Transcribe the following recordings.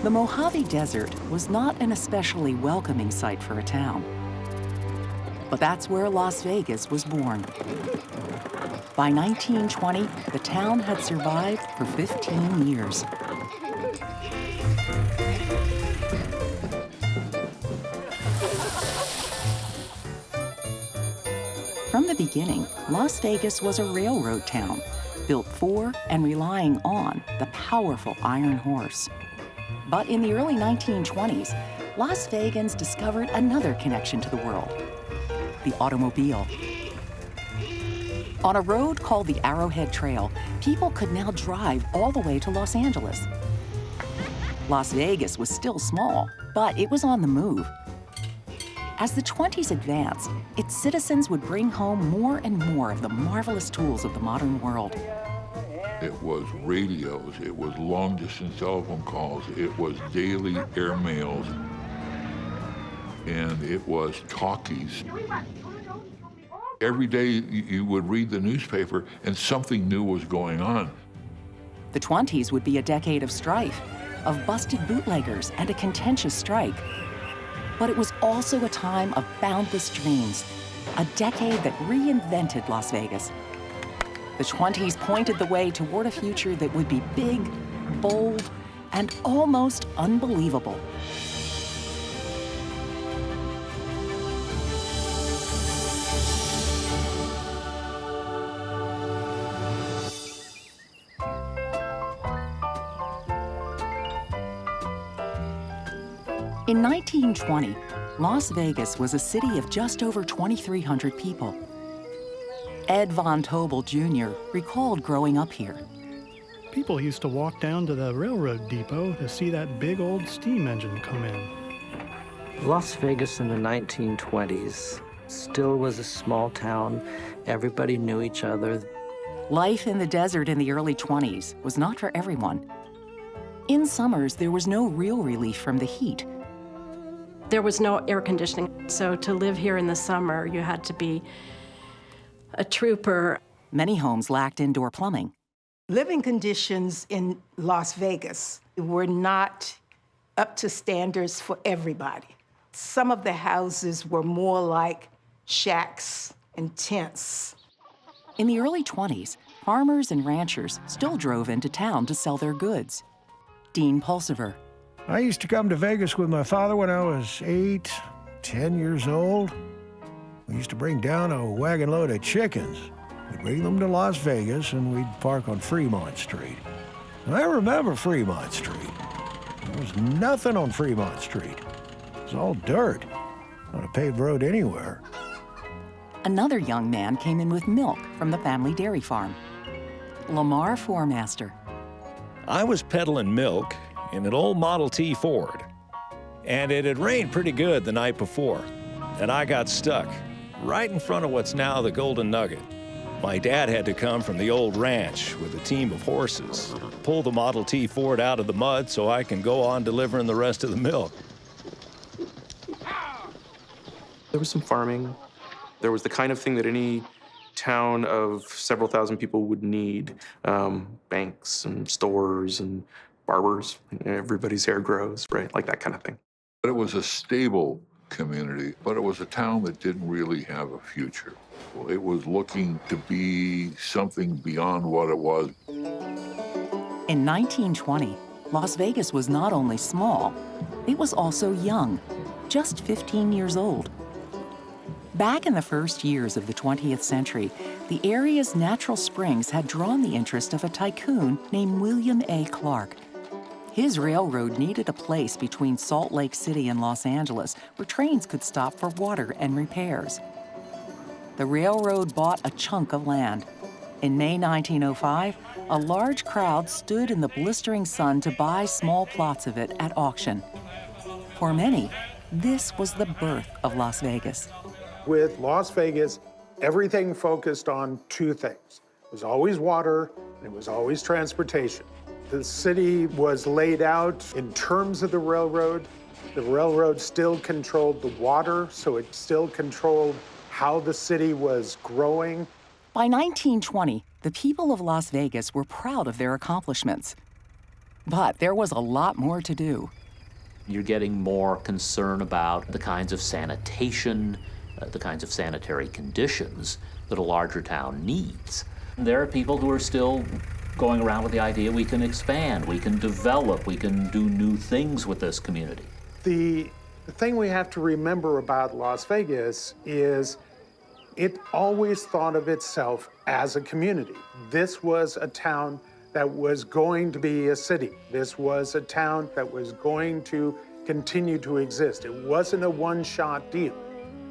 The Mojave Desert was not an especially welcoming sight for a town. But that's where Las Vegas was born. By 1920, the town had survived for 15 years. From the beginning, Las Vegas was a railroad town, built for and relying on the powerful iron horse. But in the early 1920s, Las Vegans discovered another connection to the world: the automobile. On a road called the Arrowhead Trail, people could now drive all the way to Los Angeles. Las Vegas was still small, but it was on the move. As the 20s advanced, its citizens would bring home more and more of the marvelous tools of the modern world. It was radios, it was long-distance telephone calls, it was daily airmails, and it was talkies. Every day you would read the newspaper and something new was going on. The 20s would be a decade of strife, of busted bootleggers and a contentious strike. But it was also a time of boundless dreams, a decade that reinvented Las Vegas. The 20s pointed the way toward a future that would be big, bold, and almost unbelievable. In 1920, Las Vegas was a city of just over 2,300 people. Ed Von Tobel Jr. recalled growing up here. People used to walk down to the railroad depot to see that big old steam engine come in. Las Vegas in the 1920s still was a small town. Everybody knew each other. Life in the desert in the early 20s was not for everyone. In summers, there was no real relief from the heat. There was no air conditioning, so to live here in the summer, you had to be a trooper. Many homes lacked indoor plumbing. Living conditions in Las Vegas were not up to standards for everybody. Some of the houses were more like shacks and tents. In the early 20s, farmers and ranchers still drove into town to sell their goods. Dean Pulsiver. I used to come to Vegas with my father when I was 8, 10 years old. We used to bring down a wagon load of chickens. We'd bring them to Las Vegas, and we'd park on Fremont Street. And I remember Fremont Street. There was nothing on Fremont Street. It was all dirt, not a paved road anywhere. Another young man came in with milk from the family dairy farm. Lamar Formaster. I was peddling milk in an old Model T Ford, and it had rained pretty good the night before, and I got stuck right in front of what's now the Golden Nugget. My dad had to come from the old ranch with a team of horses, pull the Model T Ford out of the mud so I can go on delivering the rest of the milk. There was some farming. There was the kind of thing that any town of several thousand people would need. Banks and stores and barbers. Everybody's hair grows, right? Like that kind of thing. But it was a stable community, but it was a town that didn't really have a future. It was looking to be something beyond what it was. In 1920, Las Vegas was not only small, it was also young, just 15 years old. Back in the first years of the 20th century, the area's natural springs had drawn the interest of a tycoon named William A. Clark. His railroad needed a place between Salt Lake City and Los Angeles where trains could stop for water and repairs. The railroad bought a chunk of land. In May 1905, a large crowd stood in the blistering sun to buy small plots of it at auction. For many, this was the birth of Las Vegas. With Las Vegas, everything focused on two things. It was always water, and it was always transportation. The city was laid out in terms of the railroad. The railroad still controlled the water, so it still controlled how the city was growing. By 1920, the people of Las Vegas were proud of their accomplishments. But there was a lot more to do. You're getting more concern about the kinds of sanitation, the kinds of sanitary conditions that a larger town needs. There are people who are still going around with the idea we can expand, we can develop, we can do new things with this community. The thing we have to remember about Las Vegas is it always thought of itself as a community. This was a town that was going to be a city. This was a town that was going to continue to exist. It wasn't a one-shot deal.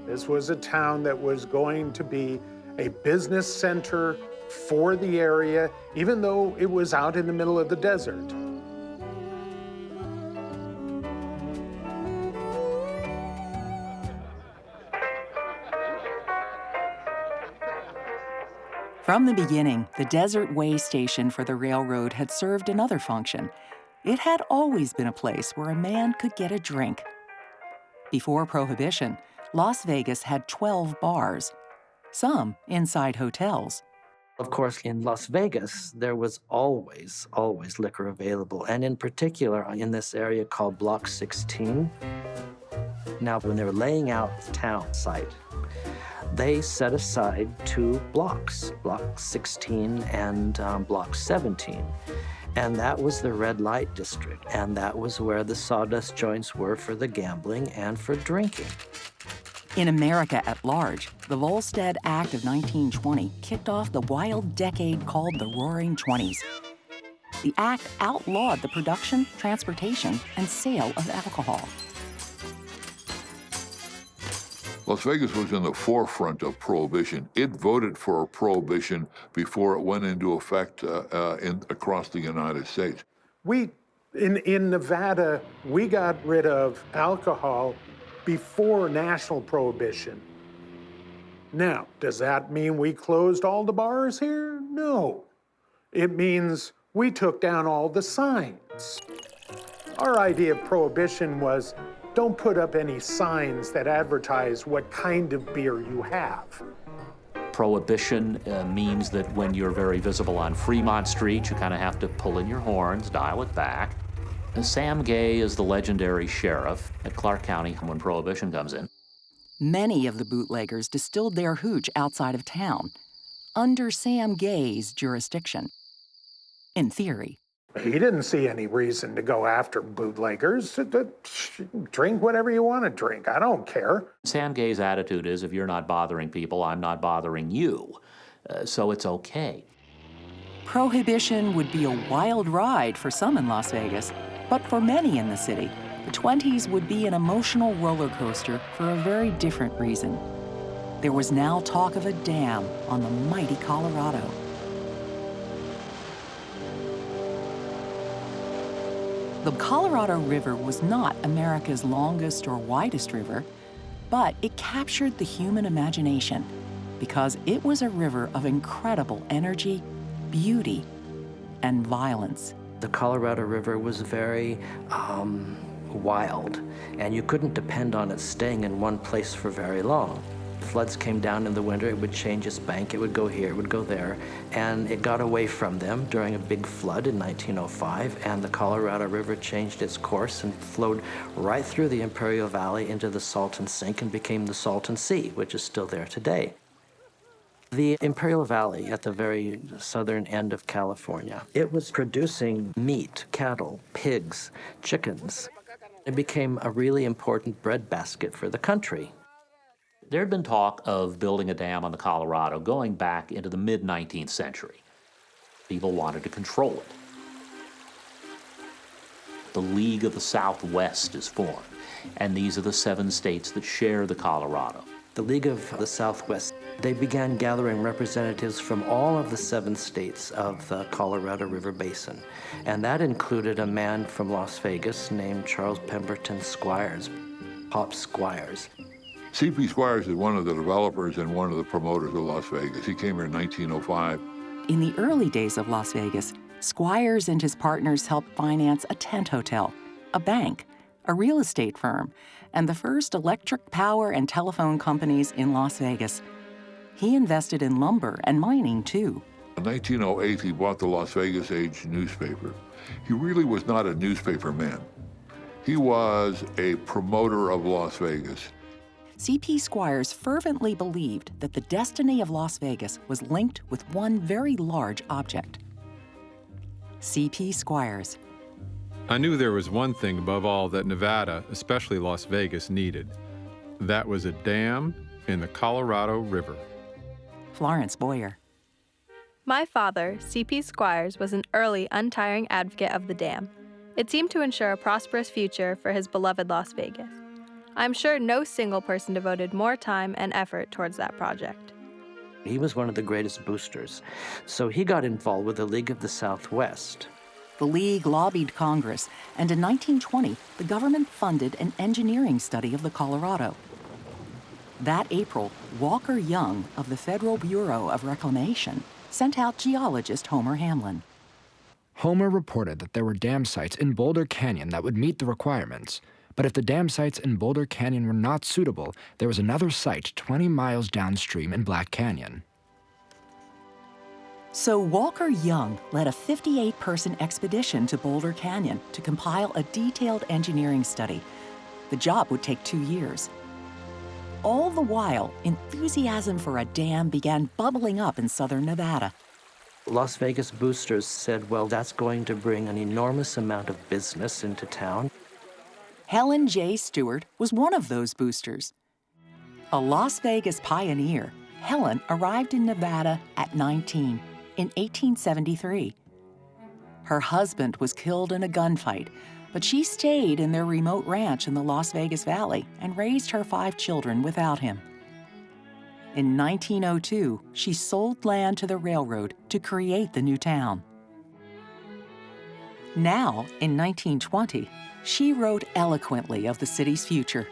This was a town that was going to be a business center for the area, even though it was out in the middle of the desert. From the beginning, the Desert Way station for the railroad had served another function. It had always been a place where a man could get a drink. Before Prohibition, Las Vegas had 12 bars, some inside hotels. Of course, in Las Vegas, there was always liquor available, and in particular in this area called Block 16. Now, when they were laying out the town site, they set aside two blocks, Block 16 and Block 17. And that was the red light district, and that was where the sawdust joints were for the gambling and for drinking. In America at large, the Volstead Act of 1920 kicked off the wild decade called the Roaring Twenties. The act outlawed the production, transportation, and sale of alcohol. Las Vegas was in the forefront of Prohibition. It voted for Prohibition before it went into effect across the United States. In Nevada, we got rid of alcohol before national prohibition. Now, does that mean we closed all the bars here? No. It means we took down all the signs. Our idea of prohibition was don't put up any signs that advertise what kind of beer you have. Prohibition means that when you're very visible on Fremont Street, you kind of have to pull in your horns, dial it back. Sam Gay is the legendary sheriff at Clark County when Prohibition comes in. Many of the bootleggers distilled their hooch outside of town, under Sam Gay's jurisdiction. In theory. He didn't see any reason to go after bootleggers. Drink whatever you want to drink. I don't care. Sam Gay's attitude is, if you're not bothering people, I'm not bothering you. So it's okay. Prohibition would be a wild ride for some in Las Vegas, but for many in the city, the 20s would be an emotional roller coaster for a very different reason. There was now talk of a dam on the mighty Colorado. The Colorado River was not America's longest or widest river, but it captured the human imagination because it was a river of incredible energy, beauty, and violence. The Colorado River was very wild, and you couldn't depend on it staying in one place for very long. Floods came down in the winter, it would change its bank, it would go here, it would go there, and it got away from them during a big flood in 1905, and the Colorado River changed its course and flowed right through the Imperial Valley into the Salton Sink and became the Salton Sea, which is still there today. The Imperial Valley, at the very southern end of California, it was producing meat, cattle, pigs, chickens. It became a really important breadbasket for the country. There had been talk of building a dam on the Colorado going back into the mid-19th century. People wanted to control it. The League of the Southwest is formed, and these are the 7 states that share the Colorado. The League of the Southwest, they began gathering representatives from all of the 7 states of the Colorado River Basin. And that included a man from Las Vegas named Charles Pemberton Squires, Pop Squires. C.P. Squires is one of the developers and one of the promoters of Las Vegas. He came here in 1905. In the early days of Las Vegas, Squires and his partners helped finance a tent hotel, a bank, a real estate firm, and the first electric power and telephone companies in Las Vegas. He invested in lumber and mining, too. In 1908, he bought the Las Vegas Age newspaper. He really was not a newspaper man. He was a promoter of Las Vegas. C.P. Squires fervently believed that the destiny of Las Vegas was linked with one very large object. C.P. Squires. I knew there was one thing above all that Nevada, especially Las Vegas, needed. That was a dam in the Colorado River. Florence Boyer. My father, C.P. Squires, was an early, untiring advocate of the dam. It seemed to ensure a prosperous future for his beloved Las Vegas. I'm sure no single person devoted more time and effort towards that project. He was one of the greatest boosters, so he got involved with the League of the Southwest. The League lobbied Congress, and in 1920, the government funded an engineering study of the Colorado. That April, Walker Young of the Federal Bureau of Reclamation sent out geologist Homer Hamlin. Homer reported that there were dam sites in Boulder Canyon that would meet the requirements. But if the dam sites in Boulder Canyon were not suitable, there was another site 20 miles downstream in Black Canyon. So Walker Young led a 58-person expedition to Boulder Canyon to compile a detailed engineering study. The job would take 2 years. All the while, enthusiasm for a dam began bubbling up in southern Nevada. Las Vegas boosters said, well, that's going to bring an enormous amount of business into town. Helen J. Stewart was one of those boosters. A Las Vegas pioneer, Helen arrived in Nevada at 19 in 1873. Her husband was killed in a gunfight, but she stayed in their remote ranch in the Las Vegas Valley and raised her 5 children without him. In 1902, she sold land to the railroad to create the new town. Now, in 1920, she wrote eloquently of the city's future.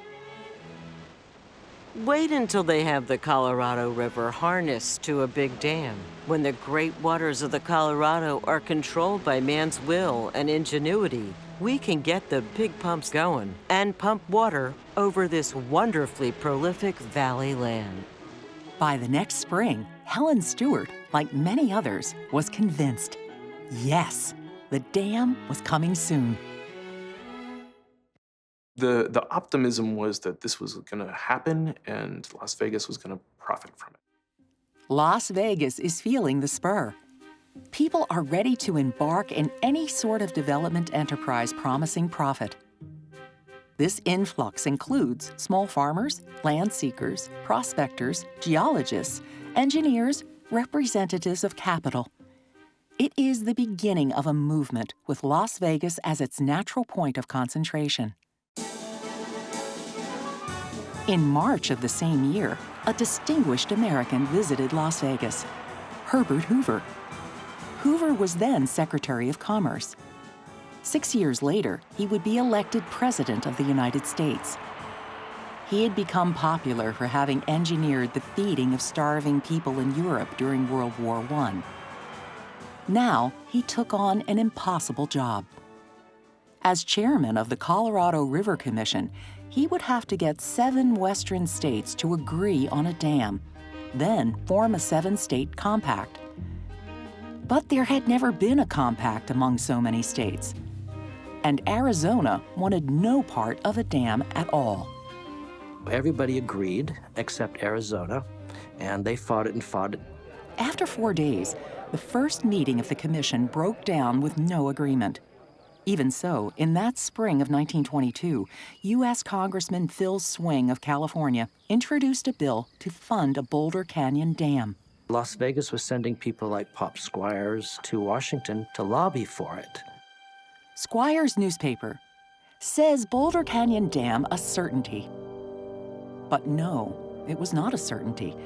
Wait until they have the Colorado River harnessed to a big dam, when the great waters of the Colorado are controlled by man's will and ingenuity. We can get the big pumps going and pump water over this wonderfully prolific valley land. By the next spring, Helen Stewart, like many others, was convinced. Yes, the dam was coming soon. The optimism was that this was going to happen and Las Vegas was going to profit from it. Las Vegas is feeling the spur. People are ready to embark in any sort of development enterprise promising profit. This influx includes small farmers, land seekers, prospectors, geologists, engineers, representatives of capital. It is the beginning of a movement with Las Vegas as its natural point of concentration. In March of the same year, a distinguished American visited Las Vegas, Herbert Hoover. Hoover was then Secretary of Commerce. 6 years later, he would be elected President of the United States. He had become popular for having engineered the feeding of starving people in Europe during World War I. Now, he took on an impossible job. As chairman of the Colorado River Commission, he would have to get 7 western states to agree on a dam, then form a 7-state compact. But there had never been a compact among so many states. And Arizona wanted no part of a dam at all. Everybody agreed except Arizona, and they fought it and fought it. After 4 days, the first meeting of the commission broke down with no agreement. Even so, in that spring of 1922, U.S. Congressman Phil Swing of California introduced a bill to fund a Boulder Canyon dam. Las Vegas was sending people like Pop Squires to Washington to lobby for it. Squires' newspaper says Boulder Canyon Dam a certainty. But no, it was not a certainty.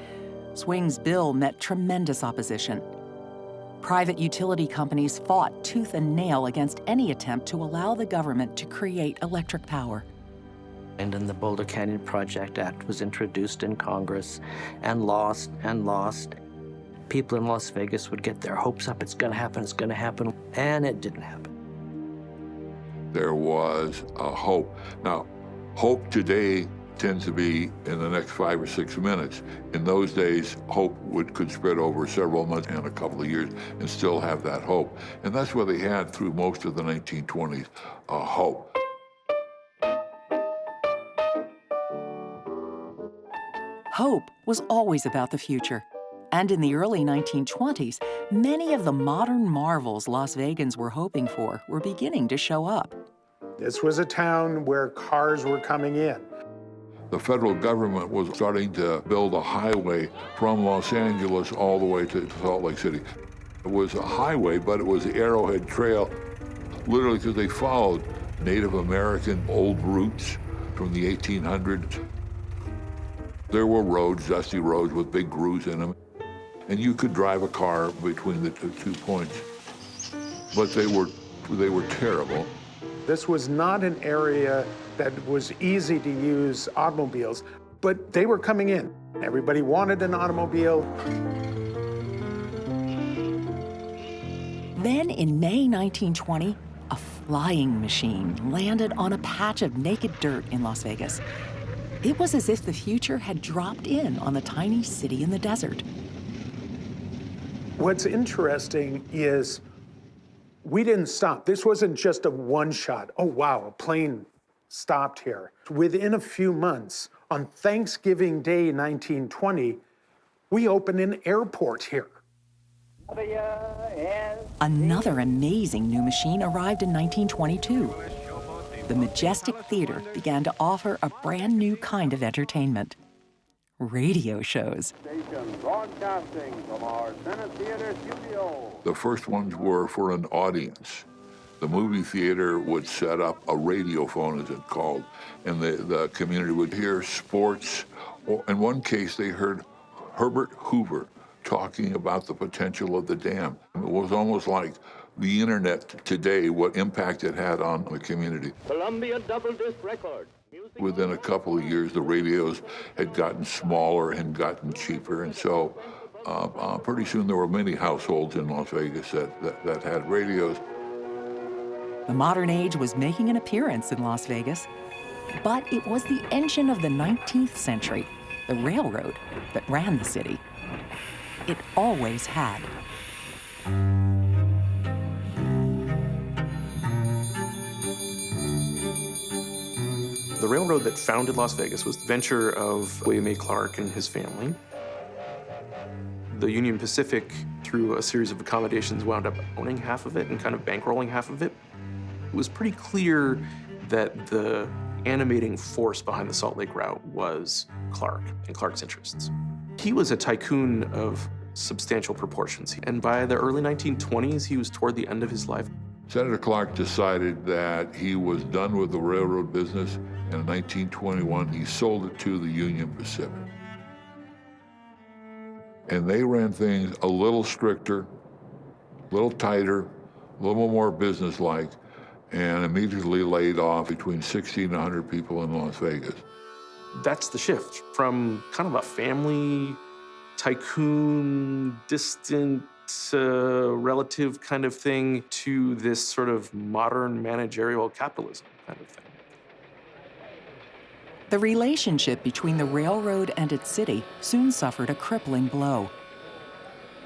Swing's bill met tremendous opposition. Private utility companies fought tooth and nail against any attempt to allow the government to create electric power. And then the Boulder Canyon Project Act was introduced in Congress and lost and lost. People in Las Vegas would get their hopes up, it's gonna happen, and it didn't happen. There was a hope. Now, hope today tends to be in the next 5 or 6 minutes. In those days, hope could spread over several months and a couple of years and still have that hope. And that's what they had through most of the 1920s, hope. Hope was always about the future. And in the early 1920s, many of the modern marvels Las Vegans were hoping for were beginning to show up. This was a town where cars were coming in. The federal government was starting to build a highway from Los Angeles all the way to Salt Lake City. It was a highway, but it was the Arrowhead Trail, literally because they followed Native American old routes from the 1800s. There were roads, dusty roads with big grooves in them, and you could drive a car between the two points. But they were terrible. This was not an area that was easy to use automobiles, but they were coming in. Everybody wanted an automobile. Then in May 1920, a flying machine landed on a patch of naked dirt in Las Vegas. It was as if the future had dropped in on the tiny city in the desert. What's interesting is we didn't stop. This wasn't just a one shot. Oh, wow, a plane stopped here. Within a few months, on Thanksgiving Day 1920, we opened an airport here. Another amazing new machine arrived in 1922. The Majestic Theater began to offer a brand new kind of entertainment: radio shows. Broadcasting from our Senate Theater studio. The first ones were for an audience. The movie theater would set up a radiophone, as it's called, and the community would hear sports. Or in one case, they heard Herbert Hoover talking about the potential of the dam. It was almost like the internet today, what impact it had on the community. Columbia double disc record. Within a couple of years, the radios had gotten smaller and gotten cheaper, and so pretty soon there were many households in Las Vegas that had radios. The modern age was making an appearance in Las Vegas, but it was the engine of the 19th century, the railroad, that ran the city. It always had. The railroad that founded Las Vegas was the venture of William A. Clark and his family. The Union Pacific, through a series of accommodations, wound up owning half of it and kind of bankrolling half of it. It was pretty clear that the animating force behind the Salt Lake route was Clark and Clark's interests. He was a tycoon of substantial proportions, and by the early 1920s, he was toward the end of his life. Senator Clark decided that he was done with the railroad business, and in 1921, he sold it to the Union Pacific. And they ran things a little stricter, a little tighter, a little more businesslike, and immediately laid off between 60 and 100 people in Las Vegas. That's the shift from kind of a family, tycoon, distant, relative kind of thing to this sort of modern managerial capitalism kind of thing. The relationship between the railroad and its city soon suffered a crippling blow.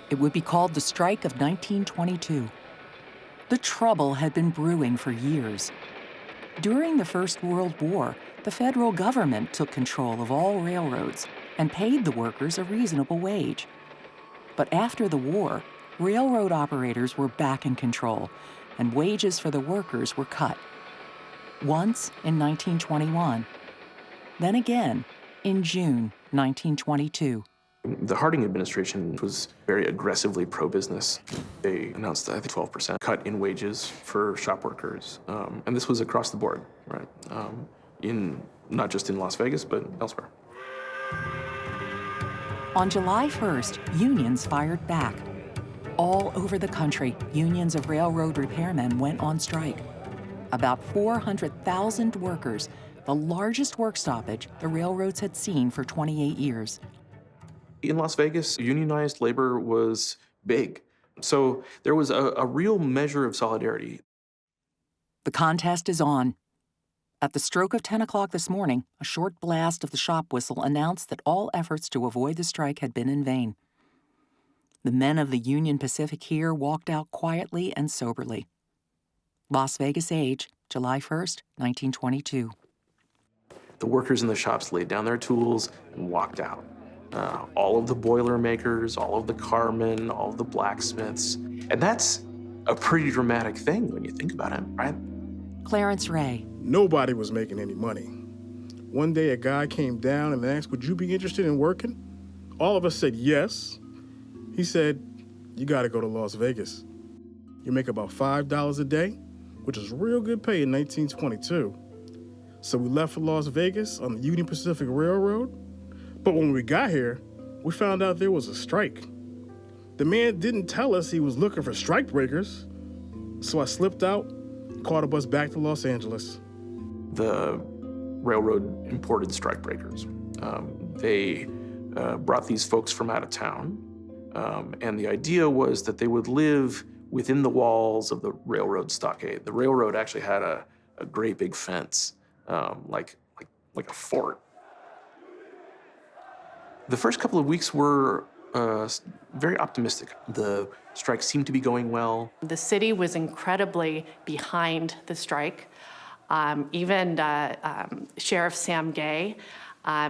It would be called the Strike of 1922. The trouble had been brewing for years. During the First World War, the federal government took control of all railroads and paid the workers a reasonable wage. But after the war, railroad operators were back in control, and wages for the workers were cut. Once in 1921, then again in June 1922. The Harding administration was very aggressively pro-business. They announced, I think, 12% cut in wages for shop workers. And this was across the board, right? Not just in Las Vegas, but elsewhere. On July 1st, unions fired back. All over the country, unions of railroad repairmen went on strike. About 400,000 workers, the largest work stoppage the railroads had seen for 28 years. In Las Vegas, unionized labor was big. So there was a real measure of solidarity. The contest is on. At the stroke of 10 o'clock this morning, a short blast of the shop whistle announced that all efforts to avoid the strike had been in vain. The men of the Union Pacific here walked out quietly and soberly. Las Vegas age, July 1st, 1922. The workers in the shops laid down their tools and walked out. All of the boiler makers, all of the carmen, all of the blacksmiths. And that's a pretty dramatic thing when you think about it, right? Clarence Ray. Nobody was making any money. One day a guy came down and asked, would you be interested in working? All of us said yes. He said, you gotta go to Las Vegas. You make about $5 a day, which is real good pay in 1922. So we left for Las Vegas on the Union Pacific Railroad. But when we got here, we found out there was a strike. The man didn't tell us he was looking for strike breakers. So I slipped out, caught a bus back to Los Angeles. The railroad imported strike breakers. They brought these folks from out of town. And the idea was that they would live within the walls of the railroad stockade. The railroad actually had a great big fence, like a fort. The first couple of weeks were very optimistic. The strike seemed to be going well. The city was incredibly behind the strike. Even Sheriff Sam Gay,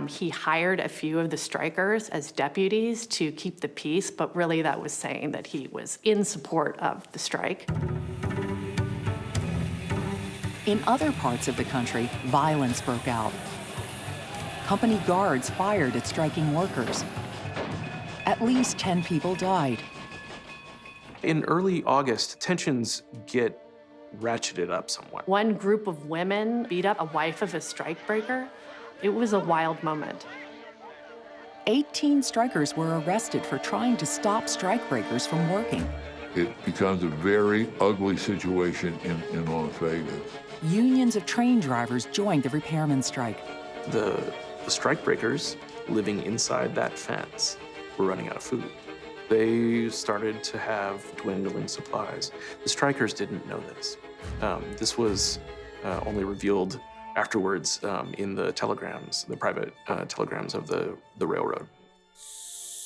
he hired a few of the strikers as deputies to keep the peace, but really that was saying that he was in support of the strike. In other parts of the country, violence broke out. Company guards fired at striking workers. At least 10 people died. In early August, tensions get ratcheted up somewhat. One group of women beat up a wife of a strikebreaker. It was a wild moment. 18 strikers were arrested for trying to stop strikebreakers from working. It becomes a very ugly situation in Las Vegas. Unions of train drivers joined the repairman strike. The strikebreakers living inside that fence were running out of food. They started to have dwindling supplies. The strikers didn't know this. This was only revealed afterwards in the telegrams, the private telegrams of the railroad.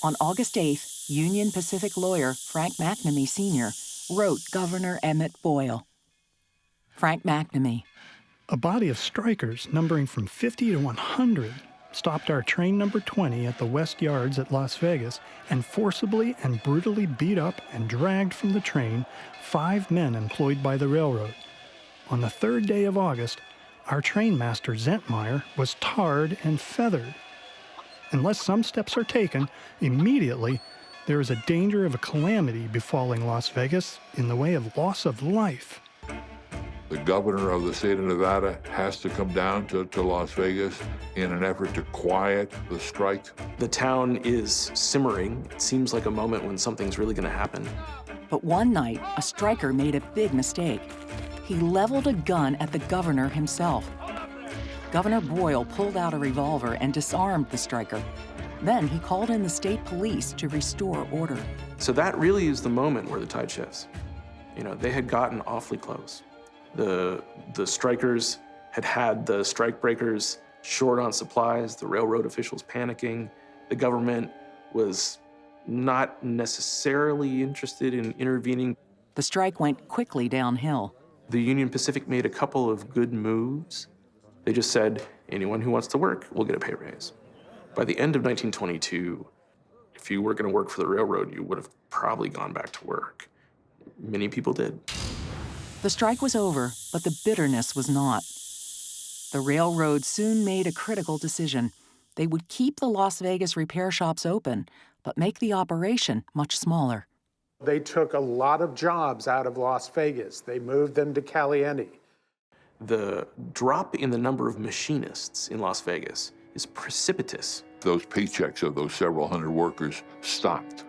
On August 8th, Union Pacific lawyer Frank McNamee Sr. wrote Governor Emmett Boyle. Frank McNamee. A body of strikers numbering from 50 to 100 stopped our train number 20 at the West Yards at Las Vegas and forcibly and brutally beat up and dragged from the train 5 men employed by the railroad. On the 3rd day of August, our trainmaster Zentmeyer was tarred and feathered. Unless some steps are taken, immediately there is a danger of a calamity befalling Las Vegas in the way of loss of life. The governor of the state of Nevada has to come down to Las Vegas in an effort to quiet the strike. The town is simmering. It seems like a moment when something's really going to happen. But one night, a striker made a big mistake. He leveled a gun at the governor himself. Governor Boyle pulled out a revolver and disarmed the striker. Then he called in the state police to restore order. So that really is the moment where the tide shifts. You know, they had gotten awfully close. The strikers had the strikebreakers short on supplies, the railroad officials panicking. The government was not necessarily interested in intervening. The strike went quickly downhill. The Union Pacific made a couple of good moves. They just said, anyone who wants to work will get a pay raise. By the end of 1922, if you were going to work for the railroad, you would have probably gone back to work. Many people did. The strike was over, but the bitterness was not. The railroad soon made a critical decision. They would keep the Las Vegas repair shops open, but make the operation much smaller. They took a lot of jobs out of Las Vegas. They moved them to Caliente. The drop in the number of machinists in Las Vegas is precipitous. Those paychecks of those several hundred workers stopped.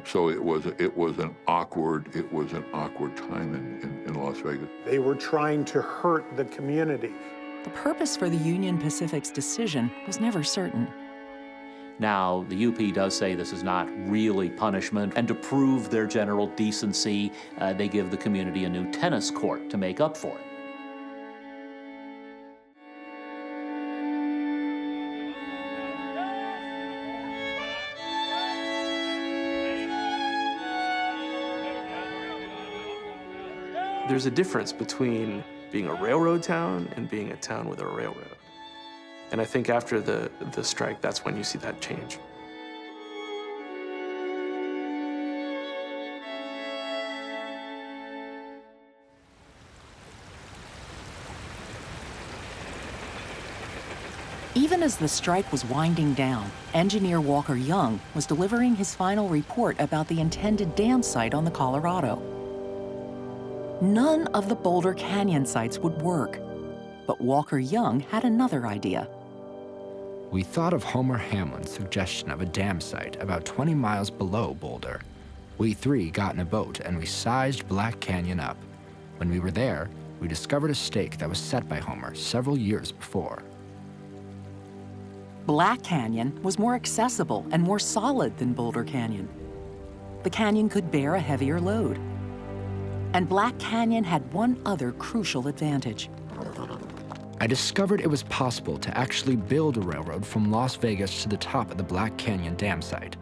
So it was an awkward time in Las Vegas. They were trying to hurt the community. The purpose for the Union Pacific's decision was never certain. Now, the UP does say this is not really punishment, and to prove their general decency, they give the community a new tennis court to make up for it. There's a difference between being a railroad town and being a town with a railroad. And I think after the strike, that's when you see that change. Even as the strike was winding down, engineer Walker Young was delivering his final report about the intended dam site on the Colorado. None of the Boulder Canyon sites would work, but Walker Young had another idea. We thought of Homer Hamlin's suggestion of a dam site about 20 miles below Boulder. We three got in a boat and we sized Black Canyon up. When we were there, we discovered a stake that was set by Homer several years before. Black Canyon was more accessible and more solid than Boulder Canyon. The canyon could bear a heavier load. And Black Canyon had one other crucial advantage. I discovered it was possible to actually build a railroad from Las Vegas to the top of the Black Canyon dam site.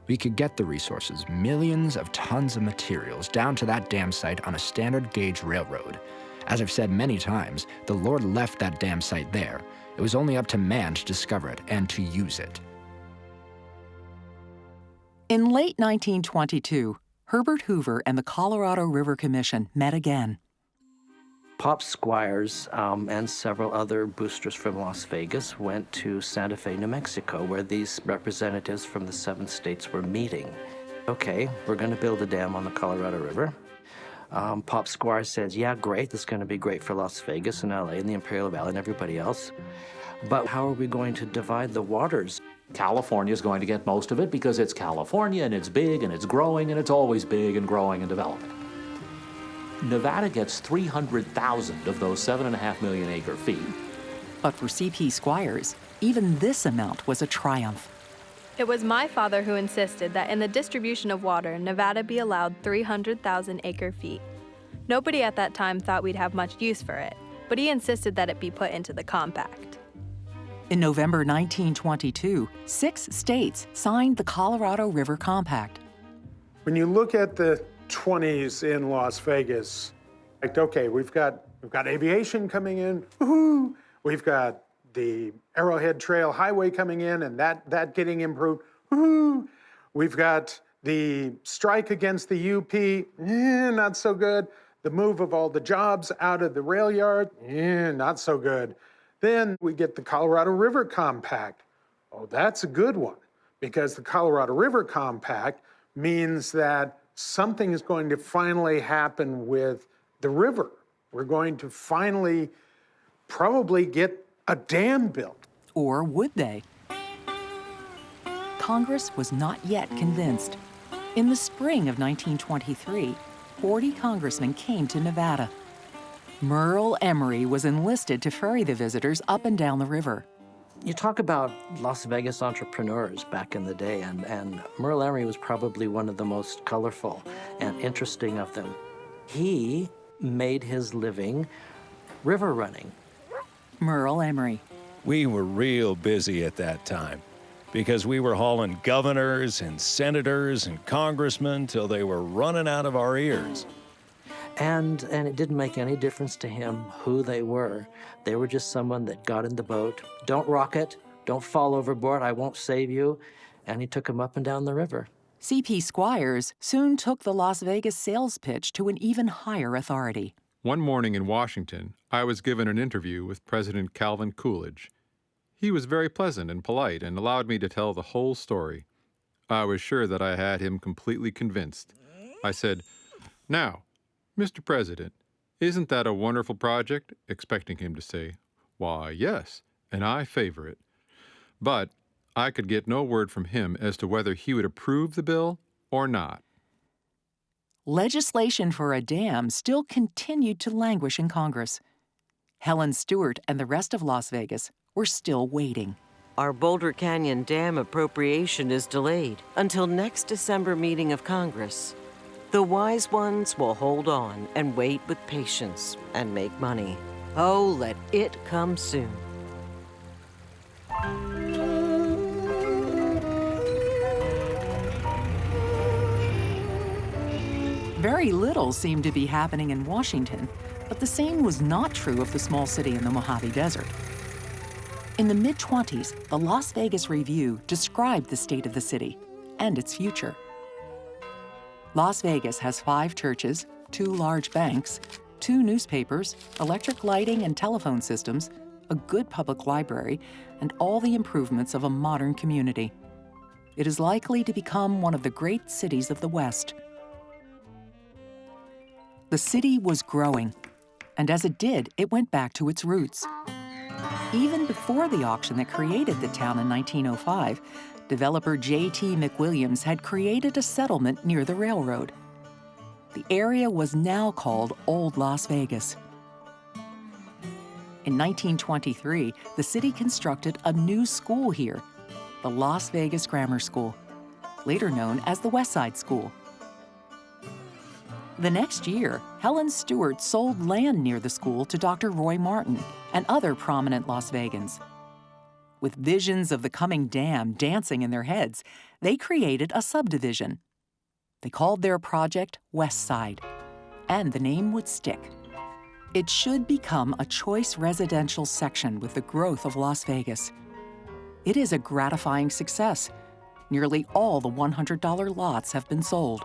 We could get the resources, millions of tons of materials, down to that dam site on a standard gauge railroad. As I've said many times, the Lord left that dam site there. It was only up to man to discover it and to use it. In late 1922, Herbert Hoover and the Colorado River Commission met again. Pop Squires and several other boosters from Las Vegas went to Santa Fe, New Mexico, where these representatives from the 7 states were meeting. Okay, we're going to build a dam on the Colorado River. Pop Squire says, yeah, great, this is going to be great for Las Vegas and LA and the Imperial Valley and everybody else. But how are we going to divide the waters? California is going to get most of it because it's California and it's big and it's growing and it's always big and growing and developing. Nevada gets 300,000 of those 7.5 million acre feet. But for C.P. Squires, even this amount was a triumph. It was my father who insisted that in the distribution of water, Nevada be allowed 300,000 acre feet. Nobody at that time thought we'd have much use for it, but he insisted that it be put into the compact. In November 1922, 6 states signed the Colorado River Compact. When you look at the 20s in Las Vegas, like, okay, we've got aviation coming in, woohoo! We've got the Arrowhead Trail highway coming in and that getting improved, woohoo! We've got the strike against the UP, not so good. The move of all the jobs out of the rail yard, not so good. Then we get the Colorado River Compact. Oh, that's a good one, because the Colorado River Compact means that something is going to finally happen with the river. We're going to finally probably get a dam built. Or would they? Congress was not yet convinced. In the spring of 1923, 40 congressmen came to Nevada. Merle Emery was enlisted to ferry the visitors up and down the river. You talk about Las Vegas entrepreneurs back in the day, and Merle Emery was probably one of the most colorful and interesting of them. He made his living river running. Merle Emery. We were real busy at that time because we were hauling governors and senators and congressmen till they were running out of our ears. And it didn't make any difference to him who they were. They were just someone that got in the boat. Don't rock it. Don't fall overboard. I won't save you. And he took them up and down the river. C.P. Squires soon took the Las Vegas sales pitch to an even higher authority. One morning in Washington, I was given an interview with President Calvin Coolidge. He was very pleasant and polite and allowed me to tell the whole story. I was sure that I had him completely convinced. I said, "Now, Mr. President, isn't that a wonderful project?" expecting him to say, "Why, yes, and I favor it." But I could get no word from him as to whether he would approve the bill or not. Legislation for a dam still continued to languish in Congress. Helen Stewart and the rest of Las Vegas were still waiting. Our Boulder Canyon Dam appropriation is delayed until next December meeting of Congress. The wise ones will hold on and wait with patience and make money. Oh, let it come soon. Very little seemed to be happening in Washington, but the same was not true of the small city in the Mojave Desert. In the mid-20s, the Las Vegas Review described the state of the city and its future. Las Vegas has 5 churches, 2 large banks, 2 newspapers, electric lighting and telephone systems, a good public library, and all the improvements of a modern community. It is likely to become one of the great cities of the West. The city was growing, and as it did, it went back to its roots. Even before the auction that created the town in 1905, developer J.T. McWilliams had created a settlement near the railroad. The area was now called Old Las Vegas. In 1923, the city constructed a new school here, the Las Vegas Grammar School, later known as the West Side School. The next year, Helen Stewart sold land near the school to Dr. Roy Martin and other prominent Las Vegans. With visions of the coming dam dancing in their heads, they created a subdivision. They called their project West Side, and the name would stick. It should become a choice residential section with the growth of Las Vegas. It is a gratifying success. Nearly all the $100 lots have been sold.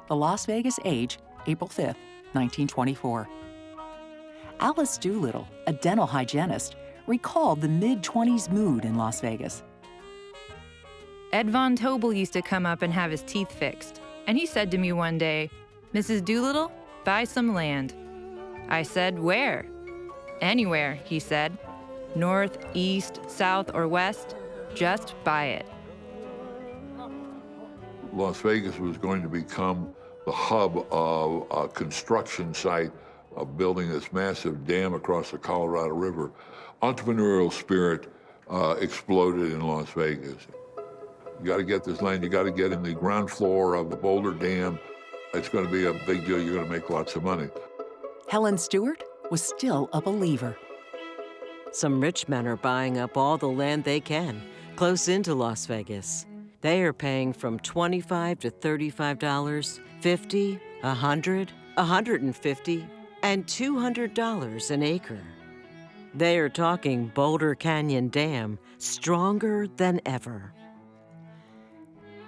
The Las Vegas Age, April 5, 1924. Alice Doolittle, a dental hygienist, recalled the mid-20s mood in Las Vegas. Ed Von Tobel used to come up and have his teeth fixed, and he said to me one day, "Mrs. Doolittle, buy some land." I said, "Where?" "Anywhere," he said. "North, east, south, or west, just buy it." Las Vegas was going to become the hub of a construction site of building this massive dam across the Colorado River. Entrepreneurial spirit exploded in Las Vegas. You got to get this land, you got to get in the ground floor of the Boulder Dam. It's going to be a big deal, you're going to make lots of money. Helen Stewart was still a believer. Some rich men are buying up all the land they can, close into Las Vegas. They are paying from $25 to $35, $50, $100, $150, and $200 an acre. They are talking Boulder Canyon Dam, stronger than ever.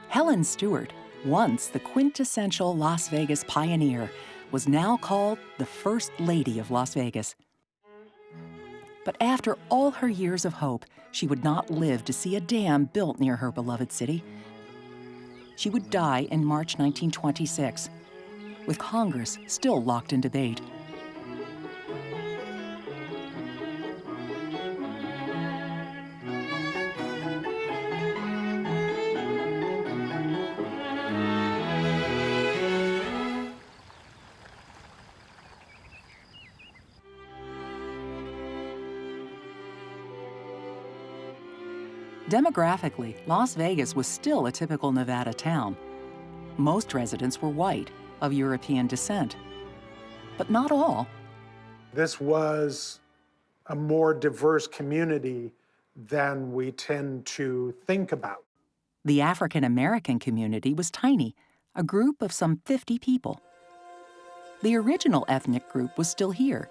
Helen Stewart, once the quintessential Las Vegas pioneer, was now called the First Lady of Las Vegas. But after all her years of hope, she would not live to see a dam built near her beloved city. She would die in March 1926, with Congress still locked in debate. Demographically, Las Vegas was still a typical Nevada town. Most residents were white, of European descent. But not all. This was a more diverse community than we tend to think about. The African American community was tiny, a group of some 50 people. The original ethnic group was still here.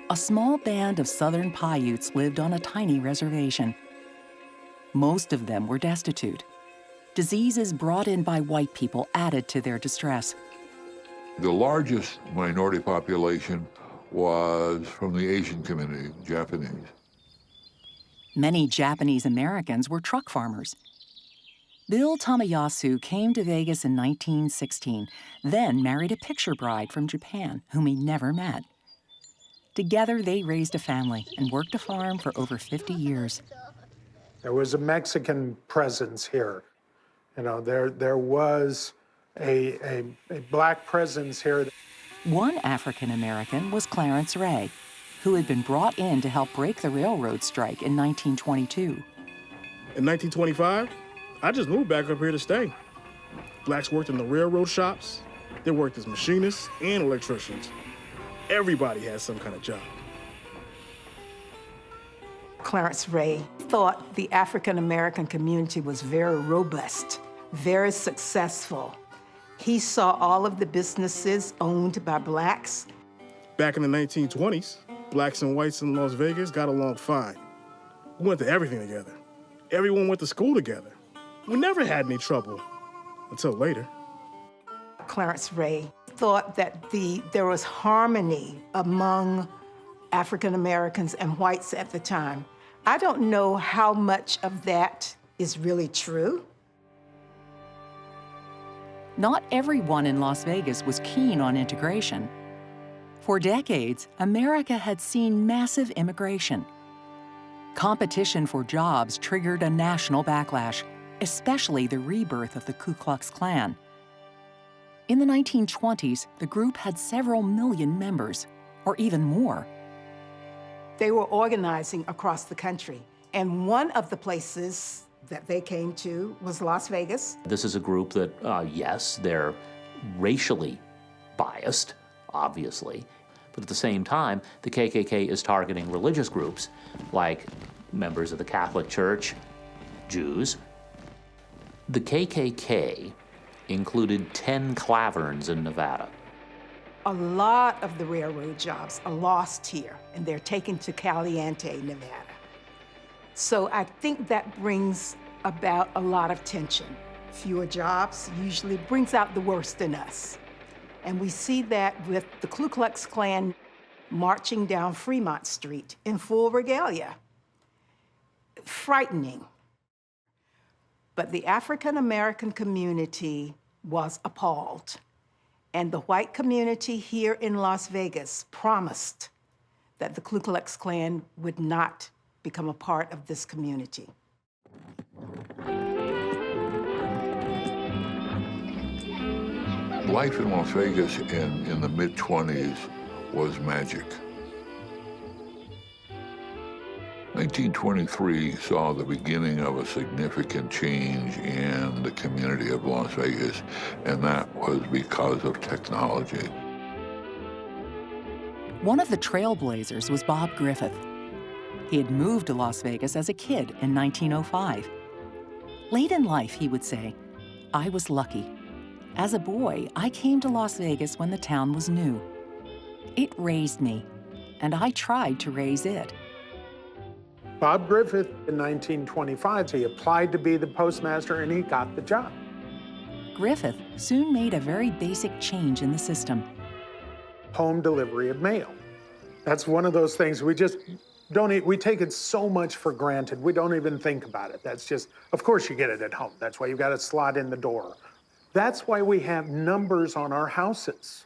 A small band of Southern Paiutes lived on a tiny reservation. Most of them were destitute. Diseases brought in by white people added to their distress. The largest minority population was from the Asian community, Japanese. Many Japanese Americans were truck farmers. Bill Tamayasu came to Vegas in 1916, then married a picture bride from Japan whom he never met. Together, they raised a family and worked a farm for over 50 years. There was a Mexican presence here. You know, there was a black presence here. One African American was Clarence Ray, who had been brought in to help break the railroad strike in 1922. In 1925, I just moved back up here to stay. Blacks worked in the railroad shops. They worked as machinists and electricians. Everybody had some kind of job. Clarence Ray thought the African American community was very robust, very successful, He saw all of the businesses owned by blacks. Back in the 1920s, blacks and whites in Las Vegas got along fine. We went to everything together. Everyone went to school together. We never had any trouble until later. Clarence Ray thought that there was harmony among African Americans and whites at the time. I don't know how much of that is really true. Not everyone in Las Vegas was keen on integration. For decades, America had seen massive immigration. Competition for jobs triggered a national backlash, especially the rebirth of the Ku Klux Klan. In the 1920s, the group had several million members, or even more. They were organizing across the country, and one of the places that they came to was Las Vegas. This is a group that, yes, they're racially biased, obviously, but at the same time, the KKK is targeting religious groups like members of the Catholic Church, Jews. The KKK included 10 claverns in Nevada. A lot of the railroad jobs are lost here, and they're taken to Caliente, Nevada. So I think that brings about a lot of tension. Fewer jobs usually brings out the worst in us. And we see that with the Ku Klux Klan marching down Fremont Street in full regalia. Frightening. But the African American community was appalled. And the white community here in Las Vegas promised that the Ku Klux Klan would not become a part of this community. Life in Las Vegas in the mid-20s was magic. 1923 saw the beginning of a significant change in the community of Las Vegas, and that was because of technology. One of the trailblazers was Bob Griffith. He had moved to Las Vegas as a kid in 1905. Late in life, he would say, "I was lucky. As a boy, I came to Las Vegas when the town was new. It raised me, and I tried to raise it." Bob Griffith, in 1925, he applied to be the postmaster and he got the job. Griffith soon made a very basic change in the system. Home delivery of mail. That's one of those things we just don't, we take it so much for granted, we don't even think about it. That's just, of course you get it at home. That's why you've got a slot in the door. That's why we have numbers on our houses.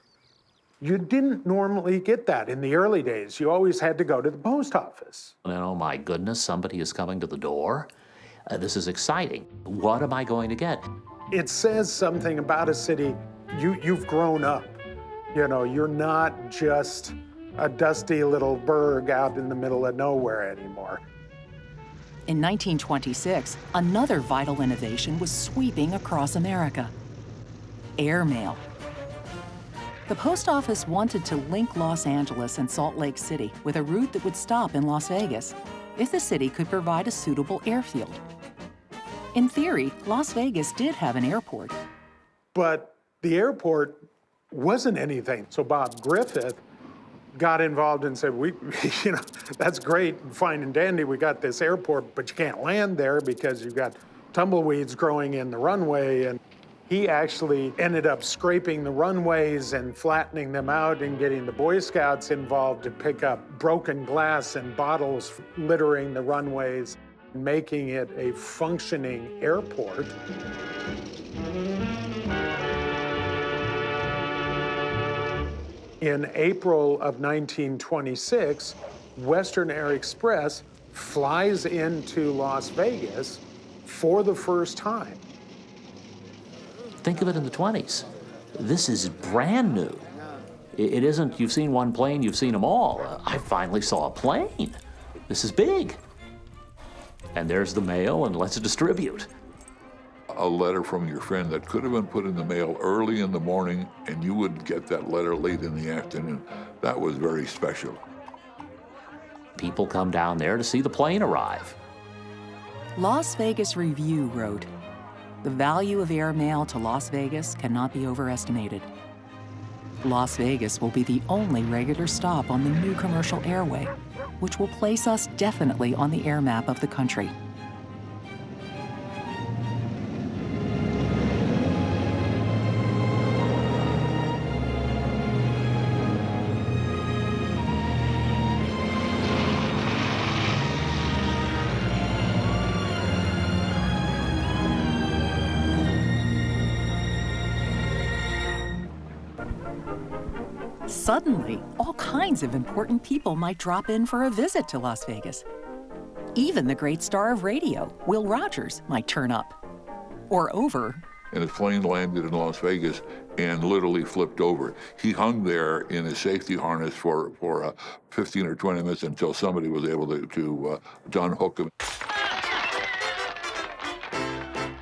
You didn't normally get that in the early days. You always had to go to the post office. And oh my goodness, somebody is coming to the door. This is exciting. What am I going to get? It says something about a city. You've grown up. You know, you're not just a dusty little burg out in the middle of nowhere anymore. In 1926, another vital innovation was sweeping across America. Airmail. The post office wanted to link Los Angeles and Salt Lake City with a route that would stop in Las Vegas if the city could provide a suitable airfield. In theory, Las Vegas did have an airport. But the airport wasn't anything. So Bob Griffith got involved and said, that's great, fine and dandy, we got this airport, but you can't land there because you've got tumbleweeds growing in the runway. And he actually ended up scraping the runways and flattening them out and getting the Boy Scouts involved to pick up broken glass and bottles littering the runways, making it a functioning airport. In April of 1926, Western Air Express flies into Las Vegas for the first time. Think of it in the 20s. This is brand new. It isn't, you've seen one plane, you've seen them all. I finally saw a plane. This is big. And there's the mail, and let's distribute. A letter from your friend that could have been put in the mail early in the morning, and you would get that letter late in the afternoon. That was very special. People come down there to see the plane arrive. Las Vegas Review wrote, the value of airmail to Las Vegas cannot be overestimated. Las Vegas will be the only regular stop on the new commercial airway, which will place us definitely on the air map of the country. Suddenly, all kinds of important people might drop in for a visit to Las Vegas. Even the great star of radio, Will Rogers, might turn up. Or over. And his plane landed in Las Vegas and literally flipped over. He hung there in his safety harness for 15 or 20 minutes until somebody was able to unhook him.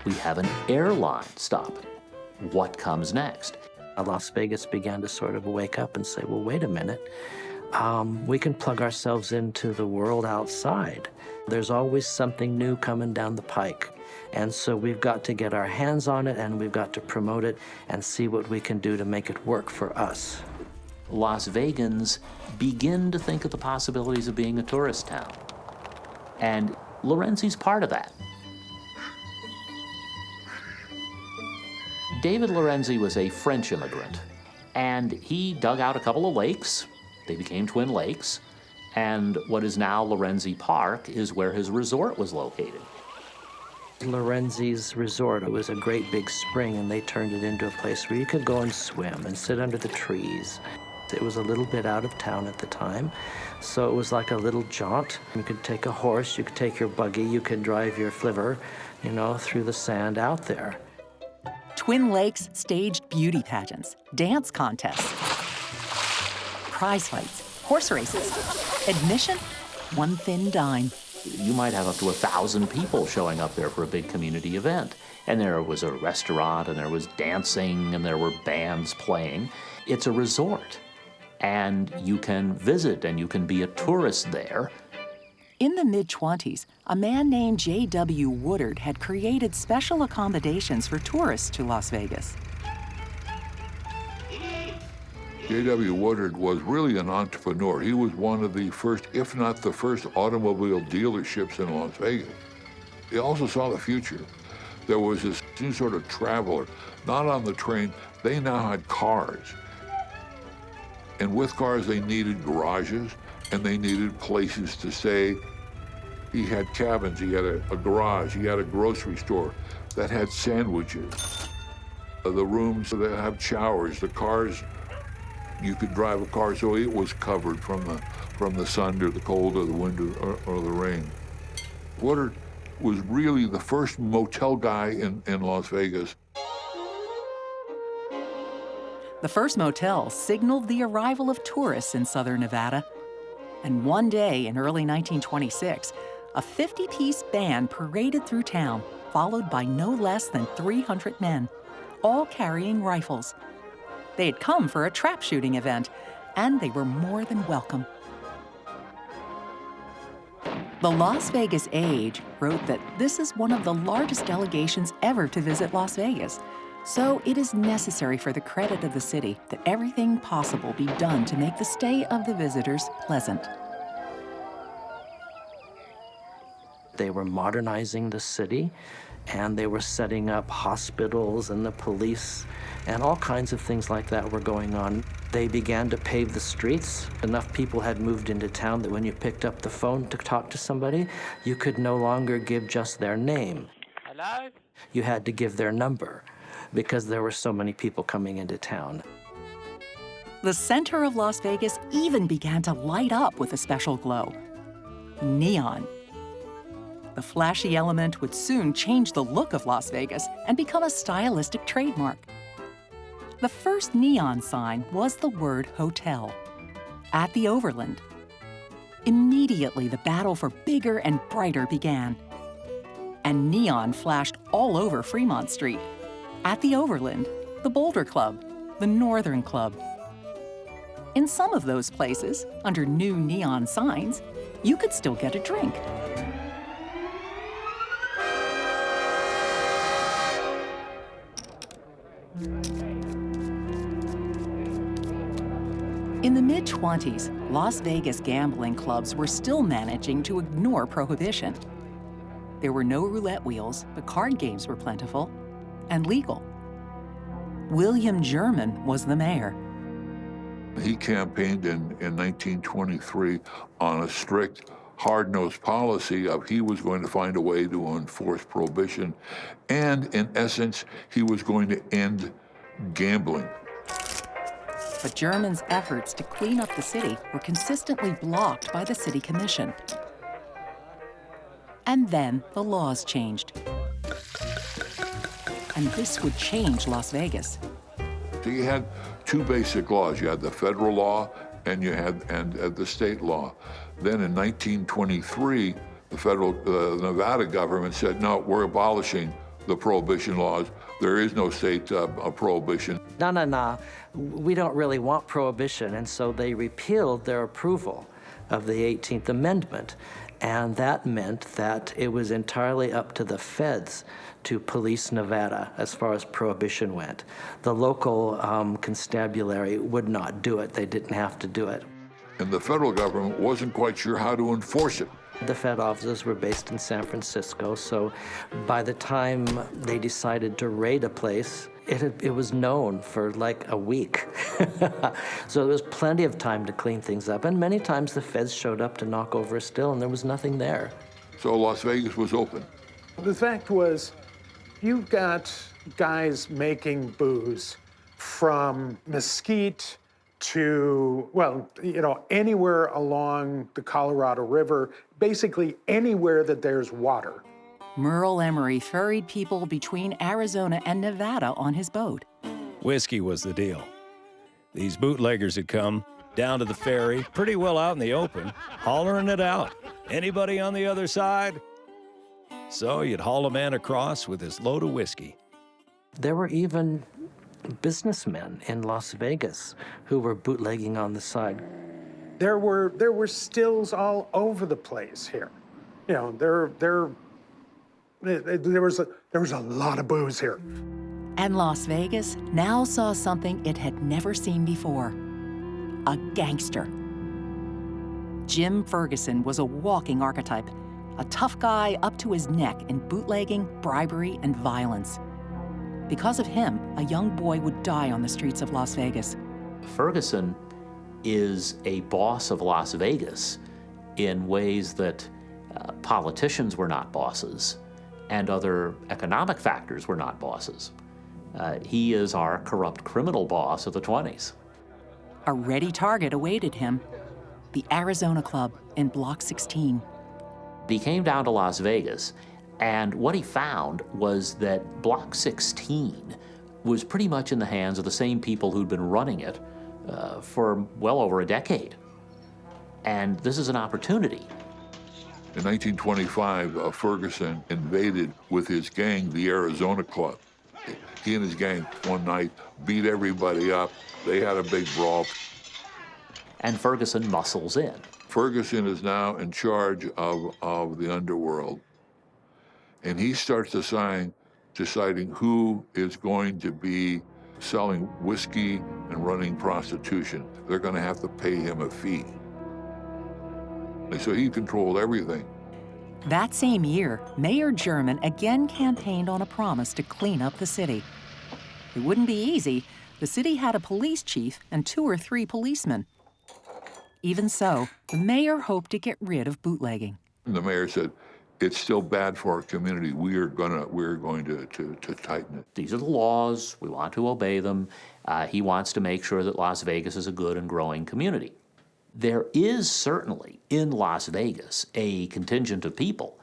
We have an airline stop. What comes next? Las Vegas began to sort of wake up and say, well, wait a minute. We can plug ourselves into the world outside. There's always something new coming down the pike. And so we've got to get our hands on it, and we've got to promote it and see what we can do to make it work for us. Las Vegans begin to think of the possibilities of being a tourist town. And Lorenzi's part of that. David Lorenzi was a French immigrant, and he dug out a couple of lakes. They became twin lakes, and what is now Lorenzi Park is where his resort was located. Lorenzi's resort, it was a great big spring, and they turned it into a place where you could go and swim and sit under the trees. It was a little bit out of town at the time, so it was like a little jaunt. You could take a horse, you could take your buggy, you could drive your flivver, you know, through the sand out there. Twin Lakes staged beauty pageants, dance contests, prize fights, horse races. Admission, one thin dime. You might have up to 1,000 people showing up there for a big community event. And there was a restaurant, and there was dancing, and there were bands playing. It's a resort, and you can visit, and you can be a tourist there. In the mid-20s, a man named J.W. Woodard had created special accommodations for tourists to Las Vegas. J.W. Woodard was really an entrepreneur. He was one of the first, if not the first, automobile dealerships in Las Vegas. He also saw the future. There was this new sort of traveler, not on the train. They now had cars. And with cars, they needed garages, and they needed places to stay. He had cabins, he had a garage, he had a grocery store that had sandwiches. The rooms that have showers, the cars, you could drive a car so it was covered from the sun or the cold or the wind or the rain. Woodard was really the first motel guy in Las Vegas. The first motel signaled the arrival of tourists in southern Nevada. And one day in early 1926, a 50-piece band paraded through town, followed by no less than 300 men, all carrying rifles. They had come for a trap shooting event, and they were more than welcome. The Las Vegas Age wrote that this is one of the largest delegations ever to visit Las Vegas, so it is necessary for the credit of the city that everything possible be done to make the stay of the visitors pleasant. They were modernizing the city, and they were setting up hospitals and the police, and all kinds of things like that were going on. They began to pave the streets. Enough people had moved into town that when you picked up the phone to talk to somebody, you could no longer give just their name. Hello? You had to give their number because there were so many people coming into town. The center of Las Vegas even began to light up with a special glow. Neon. The flashy element would soon change the look of Las Vegas and become a stylistic trademark. The first neon sign was the word hotel, at the Overland. Immediately, the battle for bigger and brighter began. And neon flashed all over Fremont Street, at the Overland, the Boulder Club, the Northern Club. In some of those places, under new neon signs, you could still get a drink. In the mid-20s, Las Vegas gambling clubs were still managing to ignore prohibition. There were no roulette wheels, but card games were plentiful and legal. William German was the mayor. He campaigned in 1923 on a strict, hard-nosed policy of he was going to find a way to enforce prohibition, and in essence, he was going to end gambling. But German's efforts to clean up the city were consistently blocked by the city commission. And then the laws changed. And this would change Las Vegas. So you had two basic laws. You had the federal law and you had the state law. Then in 1923, the Nevada government said, no, we're abolishing the prohibition laws. There is no state prohibition. No, we don't really want prohibition, and so they repealed their approval of the 18th Amendment, and that meant that it was entirely up to the feds to police Nevada as far as prohibition went. The local constabulary would not do it. They didn't have to do it. And the federal government wasn't quite sure how to enforce it. The Fed offices were based in San Francisco, so by the time they decided to raid a place, it was known for like a week. So there was plenty of time to clean things up, and many times the feds showed up to knock over a still, and there was nothing there. So Las Vegas was open. The fact was, you've got guys making booze from Mesquite to, well, anywhere along the Colorado River, basically anywhere that there's water. Merle Emery ferried people between Arizona and Nevada on his boat. Whiskey was the deal. These bootleggers had come down to the ferry, pretty well out in the open, hollering it out. Anybody on the other side? So you'd haul a man across with his load of whiskey. There were even businessmen in Las Vegas who were bootlegging on the side. There were stills all over the place here. There was a lot of booze here. And Las Vegas now saw something it had never seen before: a gangster. Jim Ferguson was a walking archetype, a tough guy up to his neck in bootlegging, bribery, and violence. Because of him, a young boy would die on the streets of Las Vegas. Ferguson is a boss of Las Vegas in ways that politicians were not bosses and other economic factors were not bosses. He is our corrupt criminal boss of the 20s. A ready target awaited him: the Arizona Club in Block 16. He came down to Las Vegas, and what he found was that Block 16 was pretty much in the hands of the same people who'd been running it for well over a decade. And this is an opportunity. In 1925, Ferguson invaded with his gang the Arizona Club. He and his gang one night beat everybody up. They had a big brawl. And Ferguson muscles in. Ferguson is now in charge of the underworld. And he starts deciding who is going to be selling whiskey and running prostitution. They're going to have to pay him a fee. And so he controlled everything. That same year, Mayor German again campaigned on a promise to clean up the city. It wouldn't be easy. The city had a police chief and 2 or 3 policemen. Even so, the mayor hoped to get rid of bootlegging. The mayor said, it's still bad for our community. We're going to tighten it. These are the laws. We want to obey them. He wants to make sure that Las Vegas is a good and growing community. There is certainly in Las Vegas a contingent of people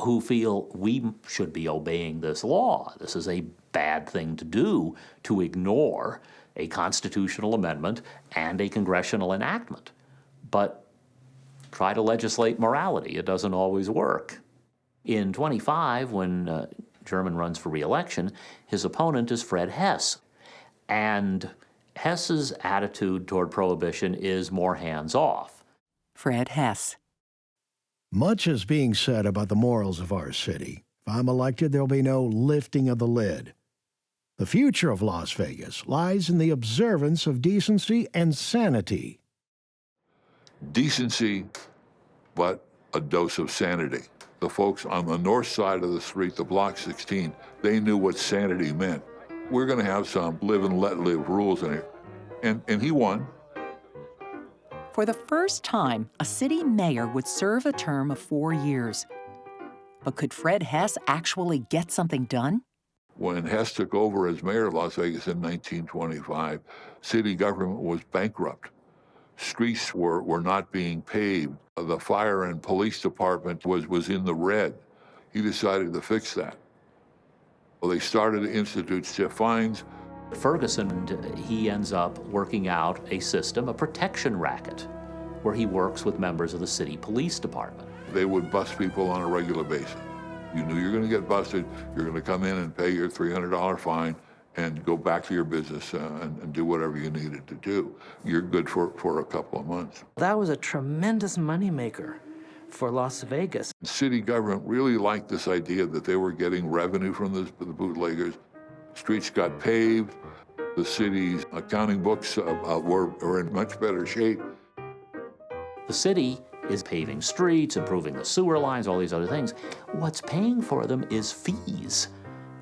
who feel we should be obeying this law. This is a bad thing to do, to ignore a constitutional amendment and a congressional enactment. But try to legislate morality. It doesn't always work. In 25, when German runs for re-election, his opponent is Fred Hess. And Hess's attitude toward prohibition is more hands-off. Fred Hess. Much is being said about the morals of our city. If I'm elected, there'll be no lifting of the lid. The future of Las Vegas lies in the observance of decency and sanity. Decency, but a dose of sanity. The folks on the north side of the street, the Block 16, they knew what sanity meant. We're going to have some live and let live rules in here. And he won. For the first time, a city mayor would serve a term of 4 years. But could Fred Hess actually get something done? When Hess took over as mayor of Las Vegas in 1925, city government was bankrupt. Streets were not being paved. The fire and police department was in the red. He decided to fix that. Well, they started to institute stiff fines. Ferguson, he ends up working out a system, a protection racket, where he works with members of the city police department. They would bust people on a regular basis. You knew you're going to get busted, you're going to come in and pay your $300 fine and go back to your business and do whatever you needed to do. You're good for a couple of months. That was a tremendous moneymaker for Las Vegas. City government really liked this idea that they were getting revenue from the bootleggers. Streets got paved. The city's accounting books were in much better shape. The city is paving streets, improving the sewer lines, all these other things. What's paying for them is fees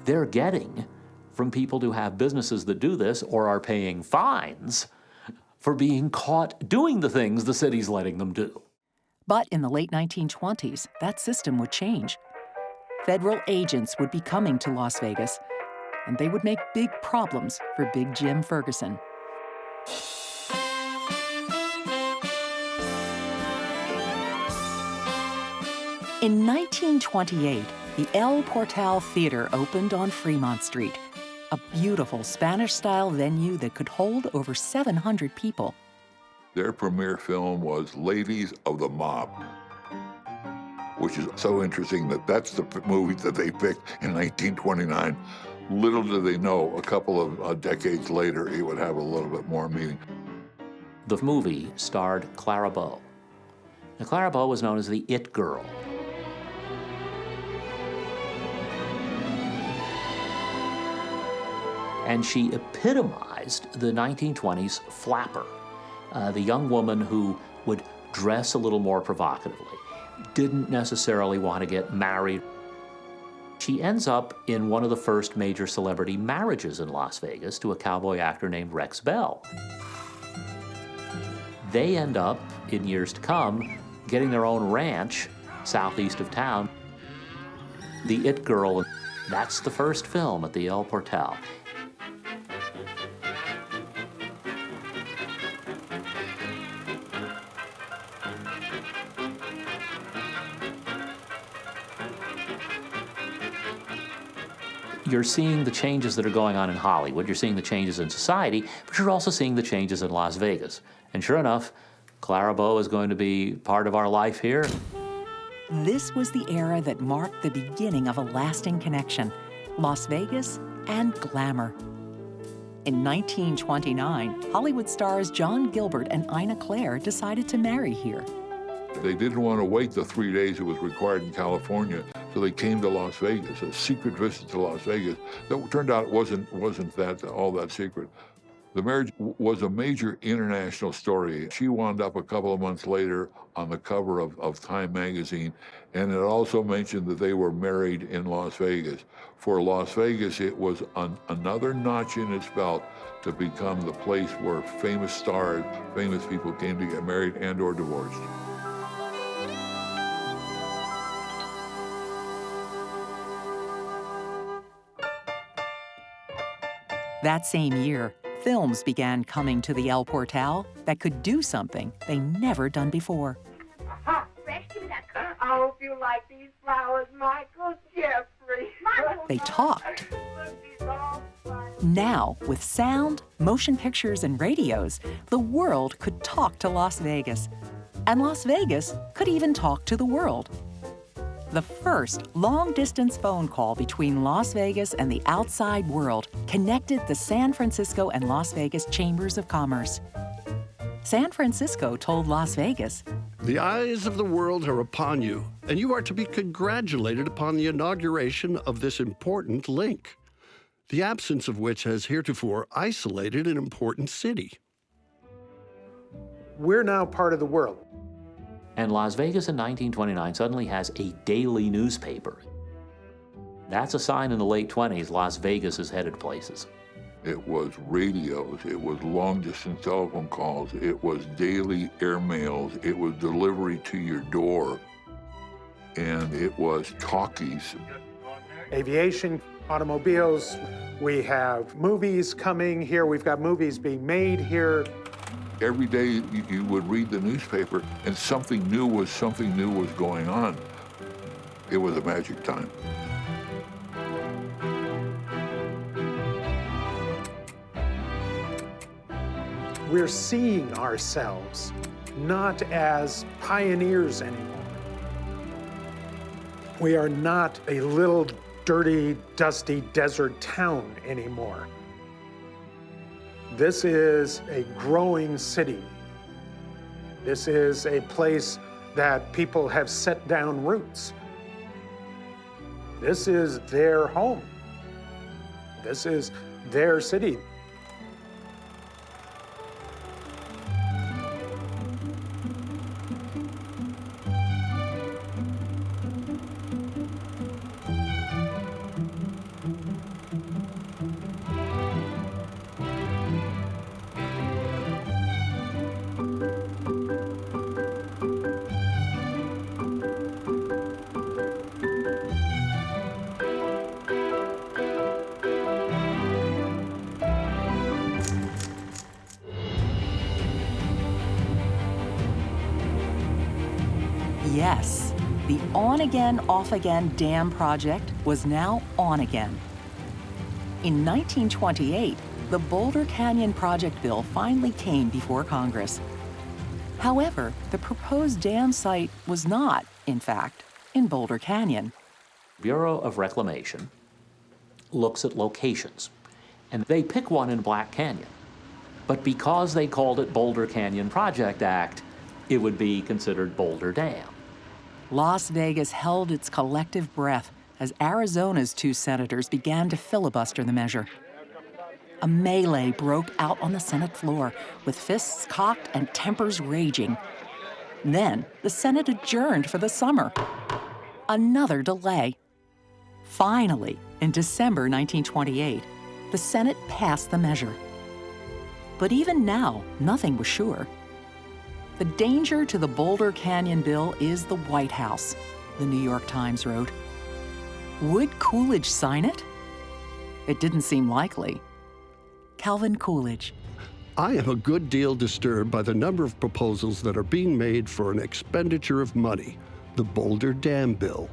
they're getting from people who have businesses that do this or are paying fines for being caught doing the things the city's letting them do. But in the late 1920s, that system would change. Federal agents would be coming to Las Vegas, and they would make big problems for Big Jim Ferguson. In 1928, the El Portal Theater opened on Fremont Street, a beautiful Spanish-style venue that could hold over 700 people. Their premiere film was Ladies of the Mob, which is so interesting that that's the movie that they picked in 1929. Little did they know, a couple of decades later, it would have a little bit more meaning. The movie starred Clara Bow. Now, Clara Bow was known as the It Girl. And she epitomized the 1920s flapper, the young woman who would dress a little more provocatively, didn't necessarily want to get married. She ends up in one of the first major celebrity marriages in Las Vegas to a cowboy actor named Rex Bell. They end up, in years to come, getting their own ranch southeast of town. The It Girl, that's the first film at the El Portal. You're seeing the changes that are going on in Hollywood, you're seeing the changes in society, but you're also seeing the changes in Las Vegas. And sure enough, Clara Bow is going to be part of our life here. This was the era that marked the beginning of a lasting connection, Las Vegas and glamour. In 1929, Hollywood stars John Gilbert and Ina Claire decided to marry here. They didn't want to wait the 3 days it was required in California, so they came to Las Vegas, a secret visit to Las Vegas that turned out wasn't all that secret. The marriage was a major international story. She wound up a couple of months later on the cover of Time magazine, and it also mentioned that they were married in Las Vegas. For Las Vegas, it was another notch in its belt to become the place where famous stars, famous people came to get married and or divorced. That same year, films began coming to the El Portal that could do something they never done before. Rescue that car. I hope you like these flowers, Michael Jeffrey. They talked. Now, with sound, motion pictures, and radios, the world could talk to Las Vegas. And Las Vegas could even talk to the world. The first long-distance phone call between Las Vegas and the outside world connected the San Francisco and Las Vegas Chambers of Commerce. San Francisco told Las Vegas, "The eyes of the world are upon you, and you are to be congratulated upon the inauguration of this important link. the absence of which has heretofore isolated an important city. We're now part of the world. And Las Vegas in 1929 suddenly has a daily newspaper. That's a sign in the late 20s, Las Vegas is headed places. It was radios, it was long-distance telephone calls, it was daily airmails, it was delivery to your door, and it was talkies. Aviation, automobiles, we have movies coming here, we've got movies being made here. Every day you would read the newspaper and something new was going on. It was a magic time. We're seeing ourselves not as pioneers anymore. We are not a little dirty, dusty desert town anymore. This is a growing city. This is a place that people have set down roots. This is their home. This is their city. Yes, the on-again, off-again dam project was now on again. In 1928, the Boulder Canyon Project bill finally came before Congress. However, the proposed dam site was not, in fact, in Boulder Canyon. Bureau of Reclamation looks at locations, and they pick one in Black Canyon. But because they called it Boulder Canyon Project Act, it would be considered Boulder Dam. Las Vegas held its collective breath as Arizona's two senators began to filibuster the measure. A melee broke out on the Senate floor, with fists cocked and tempers raging. Then the Senate adjourned for the summer. Another delay. Finally, in December 1928, the Senate passed the measure. But even now, nothing was sure. The danger to the Boulder Canyon bill is the White House, the New York Times wrote. Would Coolidge sign it? It didn't seem likely. Calvin Coolidge. I am a good deal disturbed by the number of proposals that are being made for an expenditure of money, the Boulder Dam bill.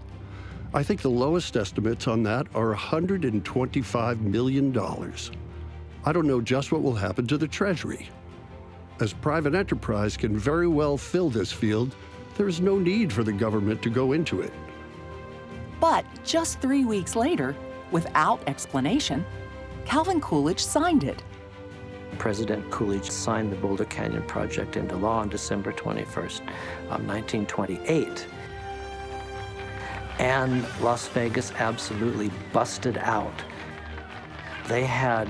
I think the lowest estimates on that are $125 million. I don't know just what will happen to the Treasury. As private enterprise can very well fill this field, there is no need for the government to go into it. But just 3 weeks later, without explanation, Calvin Coolidge signed it. President Coolidge signed the Boulder Canyon Project into law on December 21st, 1928. And Las Vegas absolutely busted out. They had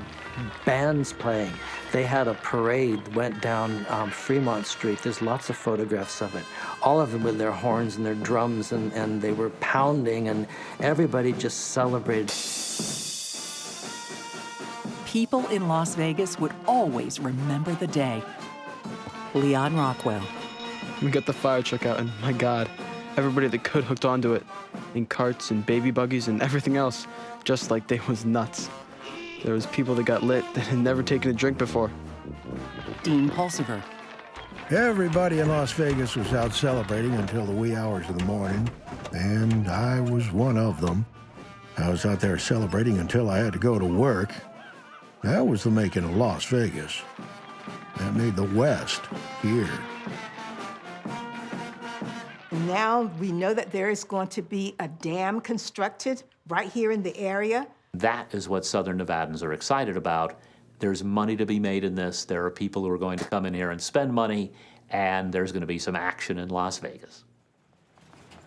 bands playing. They had a parade that went down Fremont Street. There's lots of photographs of it. All of them with their horns and their drums, and they were pounding, and everybody just celebrated. People in Las Vegas would always remember the day. Leon Rockwell. We got the fire truck out, and my God, everybody that could hooked onto it, in carts and baby buggies and everything else, just like they was nuts. There was people that got lit that had never taken a drink before. Dean Pulsiver. Everybody in Las Vegas was out celebrating until the wee hours of the morning, and I was one of them. I was out there celebrating until I had to go to work. That was the making of Las Vegas. That made the West here. Now we know that there is going to be a dam constructed right here in the area. That is what Southern Nevadans are excited about. There's money to be made in this. There are people who are going to come in here and spend money, and there's going to be some action in Las Vegas.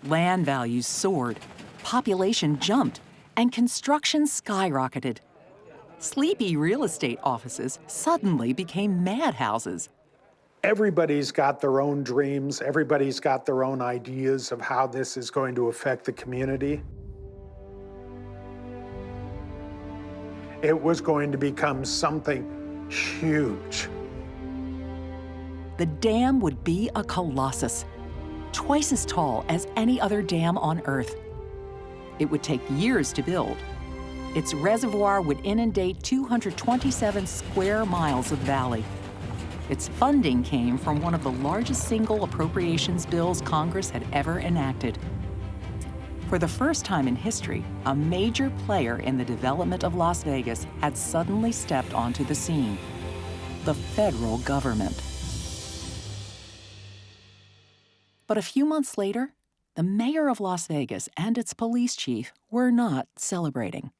Land values soared, population jumped, and construction skyrocketed. Sleepy real estate offices suddenly became madhouses. Everybody's got their own dreams. Everybody's got their own ideas of how this is going to affect the community. It was going to become something huge. The dam would be a colossus, twice as tall as any other dam on Earth. It would take years to build. Its reservoir would inundate 227 square miles of valley. Its funding came from one of the largest single appropriations bills Congress had ever enacted. For the first time in history, a major player in the development of Las Vegas had suddenly stepped onto the scene: the federal government. But a few months later, the mayor of Las Vegas and its police chief were not celebrating.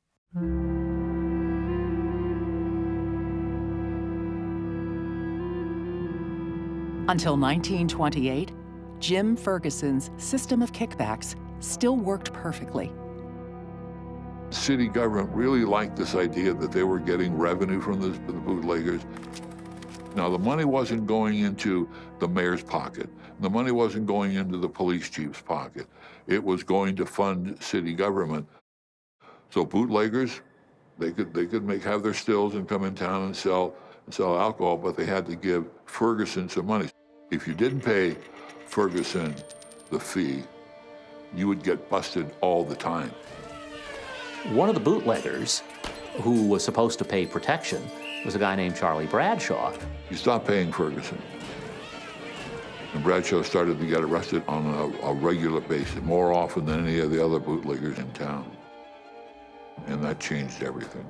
Until 1928, Jim Ferguson's system of kickbacks still worked perfectly. City government really liked this idea that they were getting revenue from the bootleggers. Now, the money wasn't going into the mayor's pocket. The money wasn't going into the police chief's pocket. It was going to fund city government. So bootleggers, they could have their stills and come in town and sell alcohol, but they had to give Ferguson some money. If you didn't pay Ferguson the fee, you would get busted all the time. One of the bootleggers who was supposed to pay protection was a guy named Charlie Bradshaw. He stopped paying Ferguson. And Bradshaw started to get arrested on a regular basis, more often than any of the other bootleggers in town. And that changed everything.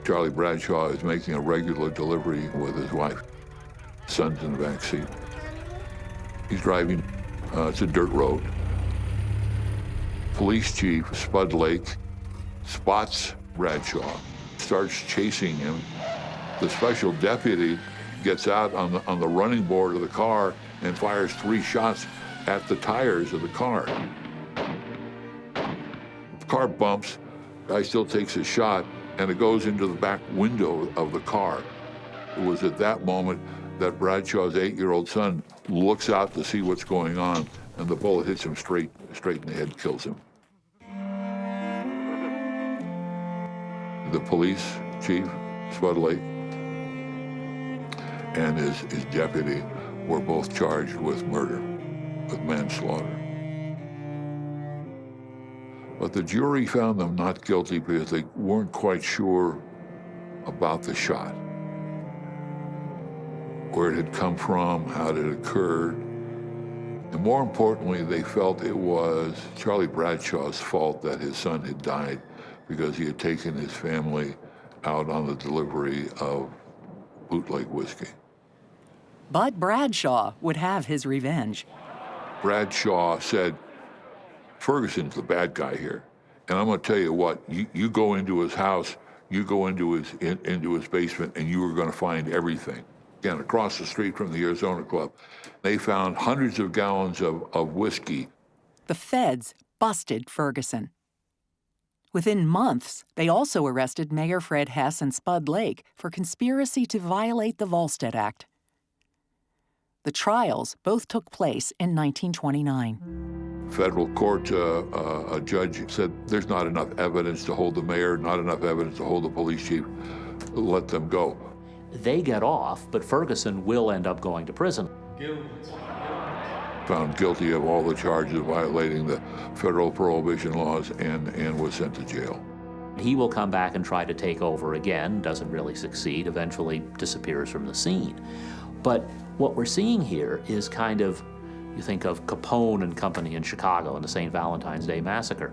Charlie Bradshaw is making a regular delivery with his wife. Son's in the back seat. He's driving, it's a dirt road. Police chief Spud Lake spots Bradshaw, starts chasing him. The special deputy gets out on the running board of the car and fires 3 shots at the tires of the car. The car bumps, guy still takes a shot, and it goes into the back window of the car. It was at that moment that Bradshaw's 8-year-old son looks out to see what's going on, and the bullet hits him straight in the head, kills him. The police chief, Spud Lake, and his deputy were both charged with murder, with manslaughter. But the jury found them not guilty because they weren't quite sure about the shot, where it had come from, how it had occurred. And more importantly, they felt it was Charlie Bradshaw's fault that his son had died because he had taken his family out on the delivery of bootleg whiskey. But Bradshaw would have his revenge. Bradshaw said, Ferguson's the bad guy here. And I'm going to tell you what, you go into his house, you go into his basement, and you are going to find everything. Again, across the street from the Arizona Club, they found hundreds of gallons of whiskey. The feds busted Ferguson. Within months, they also arrested Mayor Fred Hess and Spud Lake for conspiracy to violate the Volstead Act. The trials both took place in 1929. Federal court, a judge said there's not enough evidence to hold the mayor, not enough evidence to hold the police chief. Let them go. They get off, but Ferguson will end up going to prison. Found guilty of all the charges of violating the federal prohibition laws and was sent to jail. He will come back and try to take over again, doesn't really succeed, eventually disappears from the scene. But what we're seeing here is kind of, you think of Capone and company in Chicago and the St. Valentine's Day Massacre.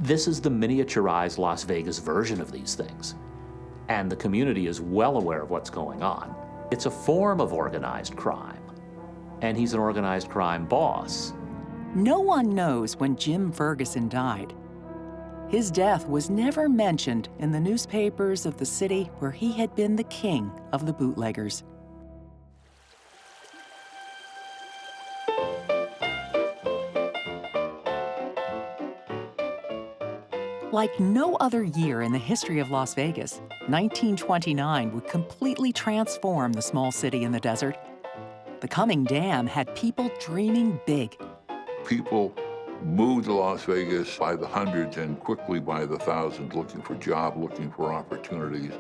This is the miniaturized Las Vegas version of these things. And the community is well aware of what's going on. It's a form of organized crime. And he's an organized crime boss. No one knows when Jim Ferguson died. His death was never mentioned in the newspapers of the city where he had been the king of the bootleggers. Like no other year in the history of Las Vegas, 1929 would completely transform the small city in the desert. The coming dam had people dreaming big. People moved to Las Vegas by the hundreds and quickly by the thousands, looking for jobs, looking for opportunities.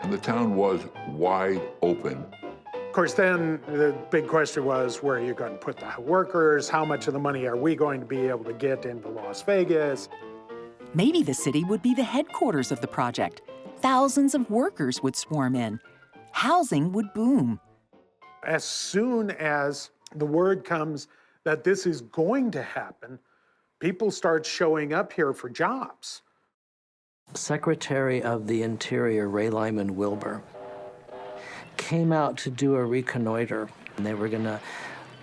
And the town was wide open. Of course, then the big question was, where are you going to put the workers? How much of the money are we going to be able to get into Las Vegas? Maybe the city would be the headquarters of the project. Thousands of workers would swarm in. Housing would boom. As soon as the word comes that this is going to happen, people start showing up here for jobs. Secretary of the Interior, Ray Lyman Wilbur, came out to do a reconnoiter. And they were going to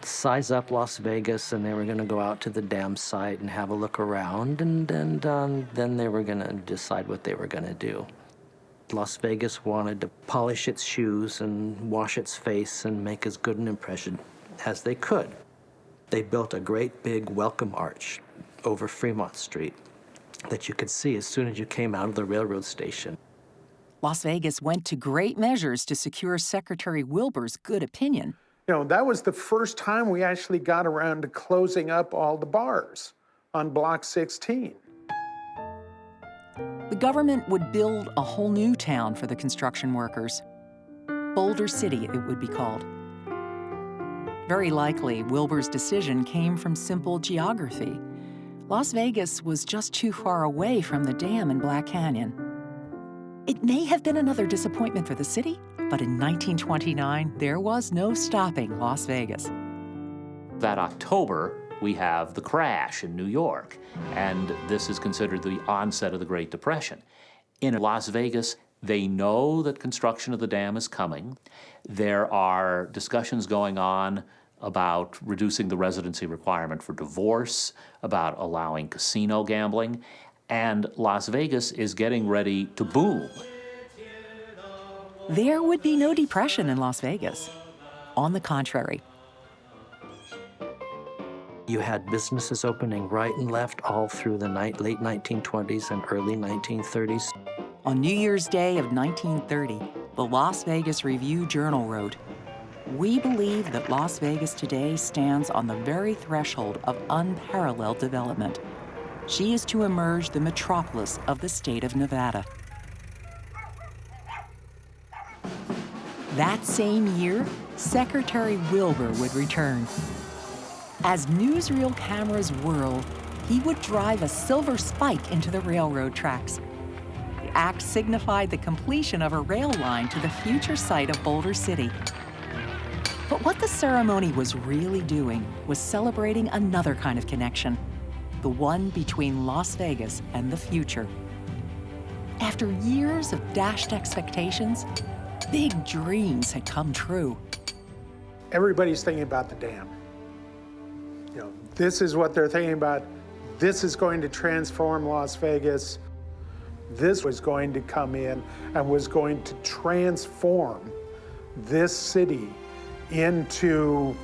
size up Las Vegas, and they were going to go out to the dam site and have a look around, and then they were going to decide what they were going to do. Las Vegas wanted to polish its shoes and wash its face and make as good an impression as they could. They built a great big welcome arch over Fremont Street that you could see as soon as you came out of the railroad station. Las Vegas went to great measures to secure Secretary Wilbur's good opinion. You know, that was the first time we actually got around to closing up all the bars on Block 16. The government would build a whole new town for the construction workers. Boulder City, it would be called. Very likely, Wilbur's decision came from simple geography. Las Vegas was just too far away from the dam in Black Canyon. It may have been another disappointment for the city, but in 1929, there was no stopping Las Vegas. That October, we have the crash in New York, and this is considered the onset of the Great Depression. In Las Vegas, they know that construction of the dam is coming. There are discussions going on about reducing the residency requirement for divorce, about allowing casino gambling, and Las Vegas is getting ready to boom. There would be no depression in Las Vegas. On the contrary. You had businesses opening right and left all through the late 1920s and early 1930s. On New Year's Day of 1930, the Las Vegas Review-Journal wrote, "We believe that Las Vegas today stands on the very threshold of unparalleled development. She is to emerge the metropolis of the state of Nevada." That same year, Secretary Wilbur would return. As newsreel cameras whirled, he would drive a silver spike into the railroad tracks. The act signified the completion of a rail line to the future site of Boulder City. But what the ceremony was really doing was celebrating another kind of connection, the one between Las Vegas and the future. After years of dashed expectations, big dreams had come true. Everybody's thinking about the dam. You know, this is what they're thinking about. This is going to transform Las Vegas. This was going to come in and was going to transform this city into,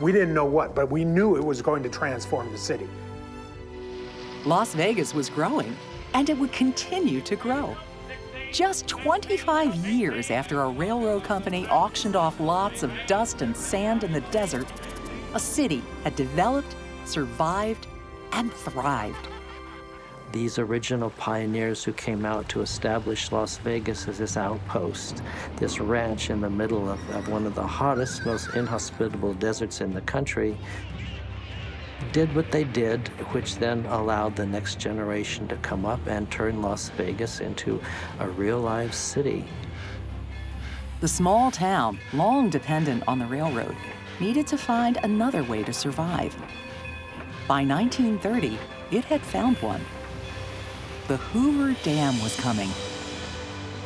we didn't know what, but we knew it was going to transform the city. Las Vegas was growing, and it would continue to grow. Just 25 years after a railroad company auctioned off lots of dust and sand in the desert, a city had developed, survived, and thrived. These original pioneers who came out to establish Las Vegas as this outpost, this ranch in the middle of one of the hottest, most inhospitable deserts in the country, did what they did, which then allowed the next generation to come up and turn Las Vegas into a real live city. The small town, long dependent on the railroad, needed to find another way to survive. By 1930, it had found one. The Hoover Dam was coming.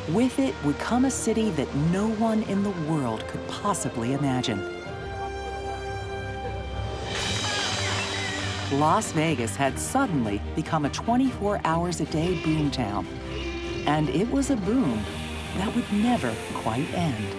With it would come a city that no one in the world could possibly imagine. Las Vegas had suddenly become a 24 hours a day boom town. And it was a boom that would never quite end.